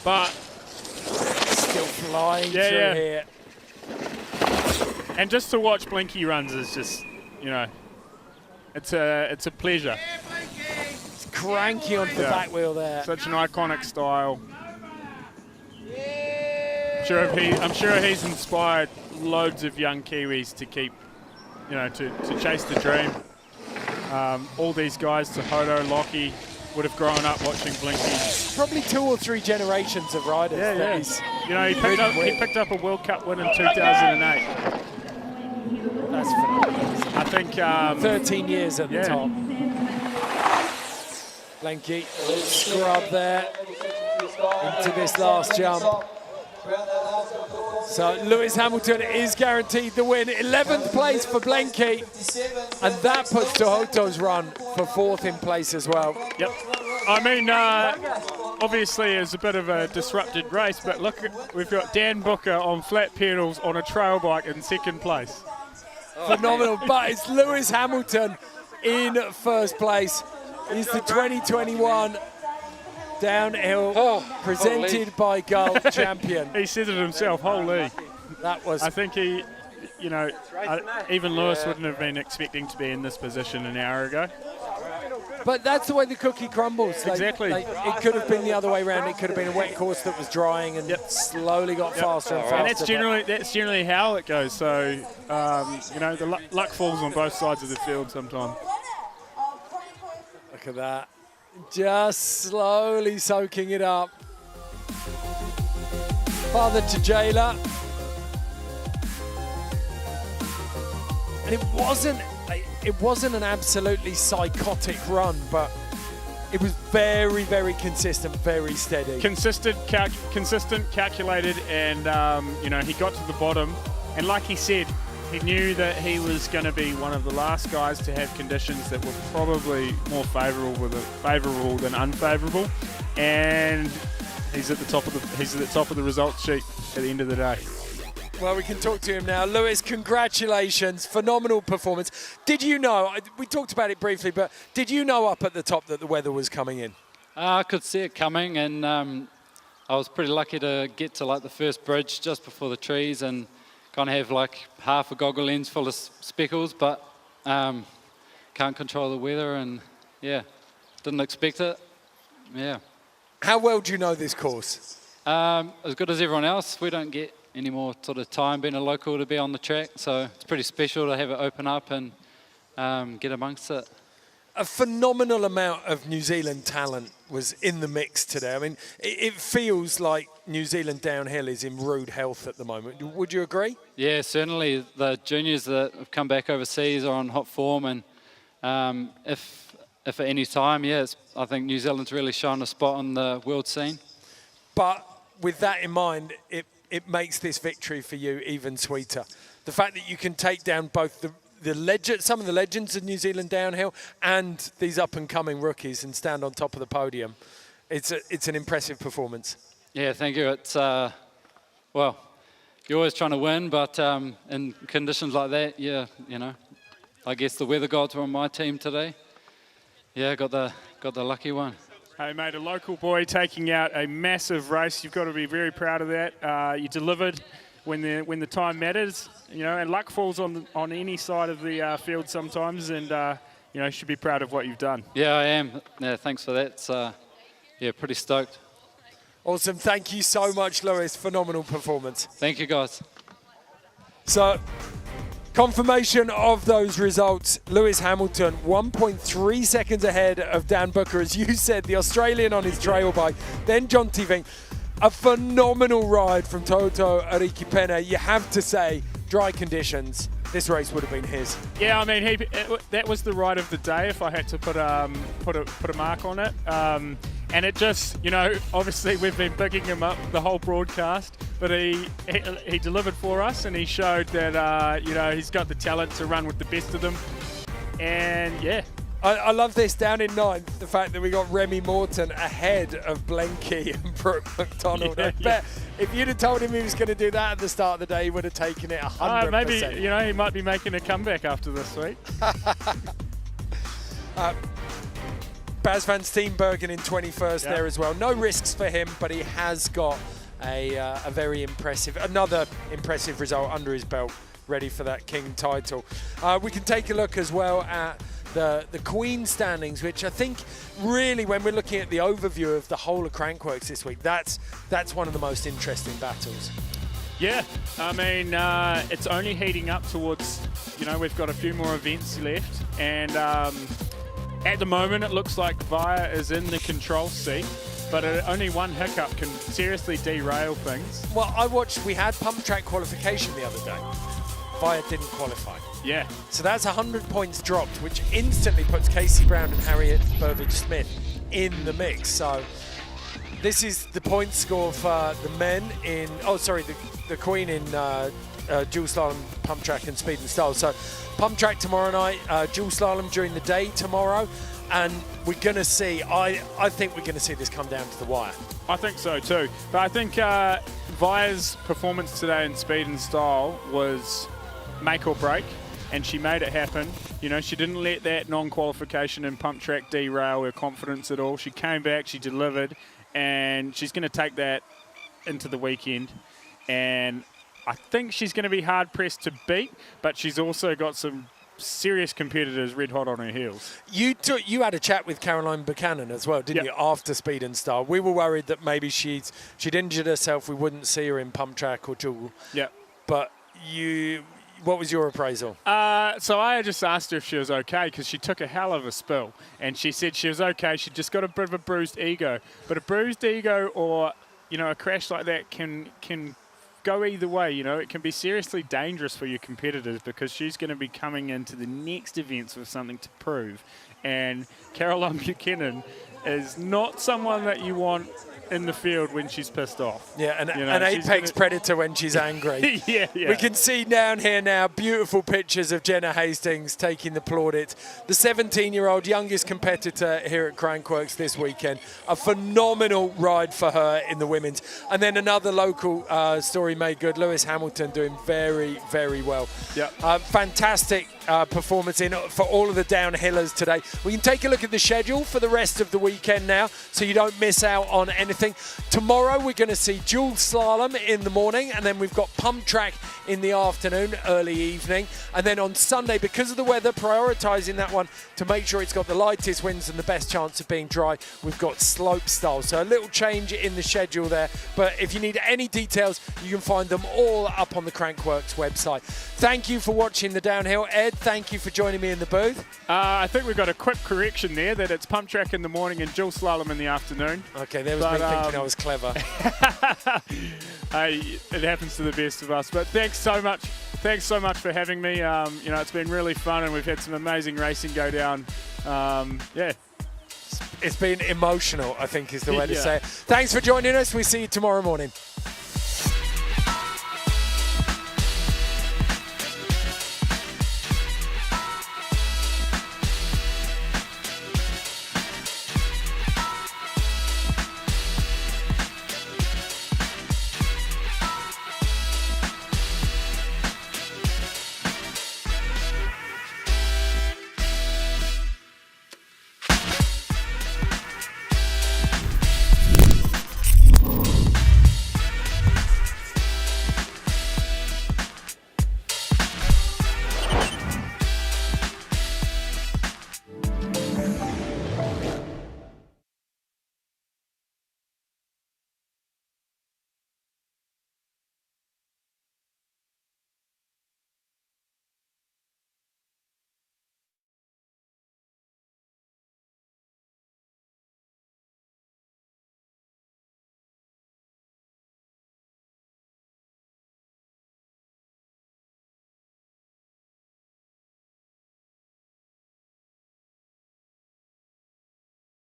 But still flying through here. And just to watch Blinky runs is just, you know, it's a pleasure. It's cranky onto the back wheel there. Such an iconic style. I'm sure he's inspired loads of young Kiwis to keep, you know, to chase the dream. All these guys, Tohoto, Lockie, would have grown up watching Blinky. Probably 2 or 3 generations of riders. Yeah. You know, he picked up a World Cup win in 2008. That's phenomenal. I think 13 years at the top. Blinky, a little scrub there into this last jump. So Lewis Hamilton is guaranteed the win. 11th place for Blinky, and that puts Tohoto's run for 4th in place as well. Yep. I mean, obviously it's a bit of a disrupted race, but look, we've got Dan Booker on flat pedals on a trail bike in 2nd place. Phenomenal, but it's Lewis Hamilton in 1st place. He's the 2021 downhill presented by Gull champion. He said it himself, holy. That was... I think he, you know, even Lewis wouldn't have been expecting to be in this position an hour ago. But that's the way the cookie crumbles. Exactly. It could have been the other way around. It could have been a wet course that was drying and slowly got faster and faster. And that's generally how it goes. So, you know, the luck falls on both sides of the field sometimes. Look at that. Just slowly soaking it up. Father to Jayla. And it wasn't an absolutely psychotic run, but it was very, very consistent, very steady. Consistent, calculated, and you know, he got to the bottom, and like he said, he knew that he was going to be one of the last guys to have conditions that were probably more favourable than unfavourable, and he's at the top of the results sheet at the end of the day. Well, we can talk to him now. Lewis, congratulations. Phenomenal performance. Did you know, we talked about it briefly, but did you know up at the top that the weather was coming in? I could see it coming, and I was pretty lucky to get to like the first bridge just before the trees and kind of have like half a goggle lens full of speckles, but can't control the weather, and yeah, didn't expect it. Yeah. How well do you know this course? As good as everyone else. We don't get any more sort of time being a local to be on the track, so it's pretty special to have it open up and get amongst it. A phenomenal amount of New Zealand talent was in the mix today. I mean, it feels like New Zealand downhill is in rude health at the moment. Would you agree? Yeah, certainly. The juniors that have come back overseas are on hot form, and if at any time, yes, I think New Zealand's really shown a spot on the world scene. But with that in mind, it makes this victory for you even sweeter. The fact that you can take down both some of the legends of New Zealand downhill and these up-and-coming rookies and stand on top of the podium, it's an impressive performance. Yeah, thank you. It's, well, you're always trying to win, but in conditions like that, yeah, you know, I guess the weather gods were on my team today. Yeah, got the lucky one. Hey mate, a local boy taking out a massive race. You've got to be very proud of that. You delivered when the time matters, you know, and luck falls on any side of the field sometimes, and you know, you should be proud of what you've done. Yeah, I am. Yeah, thanks for that. It's, yeah, pretty stoked. Awesome. Thank you so much, Lewis. Phenomenal performance. Thank you, guys. So, confirmation of those results. Lewis Hamilton, 1.3 seconds ahead of Dan Booker, as you said, the Australian on his trail bike. Then John Tiving. A phenomenal ride from Toto Arikipena. You have to say, dry conditions, this race would have been his. Yeah, I mean, that was the ride of the day if I had to put a mark on it. And it just, you know, obviously we've been bigging him up the whole broadcast, but he delivered for us, and he showed that, you know, he's got the talent to run with the best of them. And yeah. I love this down in 9th, the fact that we got Remy Morton ahead of Blenky and Brooke McDonald. I bet if you'd have told him he was going to do that at the start of the day, he would have taken it 100%. Maybe, you know, he might be making a comeback after this week. Bas van Steenbergen in 21st there as well. No risks for him, but he has got another impressive result under his belt ready for that King title. We can take a look as well at the Queen standings, which I think really, when we're looking at the overview of the whole of Crankworx this week, that's one of the most interesting battles. Yeah, I mean, it's only heating up towards, we've got a few more events left, and at the moment it looks like Via is in the control seat, but only one hiccup can seriously derail things. Well, we had pump track qualification the other day. Via didn't qualify. Yeah. So that's 100 points dropped, which instantly puts Casey Brown and Harriet Burbage-Smith in the mix. So this is the point score for the men in, the Queen in dual slalom, pump track and speed and style. So pump track tomorrow night, dual slalom during the day tomorrow, and we're going to see, I think we're going to see this come down to the wire. I think so too. But I think Via's performance today in speed and style was make or break, and she made it happen. She didn't let that non-qualification in pump track derail her confidence at all. She came back, she delivered, and she's going to take that into the weekend. And I think she's going to be hard-pressed to beat, but she's also got some serious competitors red hot on her heels. You had a chat with Caroline Buchanan as well, didn't you, after speed and style? We were worried that maybe she'd injured herself, we wouldn't see her in pump track or dual. Yeah. But what was your appraisal? So I just asked her if she was okay, because she took a hell of a spill, and she said she was okay. She just got a bit of a bruised ego, but a bruised ego or a crash like that can go either way. It can be seriously dangerous for your competitors, because she's going to be coming into the next events with something to prove, and Caroline Buchanan is not someone that you want in the field when she's pissed off. Yeah, an apex predator when she's angry. yeah. We can see down here now beautiful pictures of Jenna Hastings taking the plaudits. The 17-year-old youngest competitor here at Crankworx this weekend. A phenomenal ride for her in the women's. And then another local story made good. Lewis Hamilton doing very, very well. Yeah. Fantastic performance for all of the downhillers today. We can take a look at the schedule for the rest of the weekend now, so you don't miss out on anything. Tomorrow we're going to see dual slalom in the morning, and then we've got pump track in the afternoon, early evening, and then on Sunday, because of the weather, prioritising that one to make sure it's got the lightest winds and the best chance of being dry, we've got slope style. So a little change in the schedule there, but if you need any details, you can find them all up on the Crankworx website. Thank you for watching the downhill. Ed, thank you for joining me in the booth. I think we've got a quick correction there, that it's pump track in the morning and dual slalom in the afternoon. Okay, there was me thinking I was clever. Hey, it happens to the best of us. But thanks so much for having me. It's been really fun, and we've had some amazing racing go down. Yeah. It's been emotional, I think is the way to say it. Thanks for joining us. We'll see you tomorrow morning.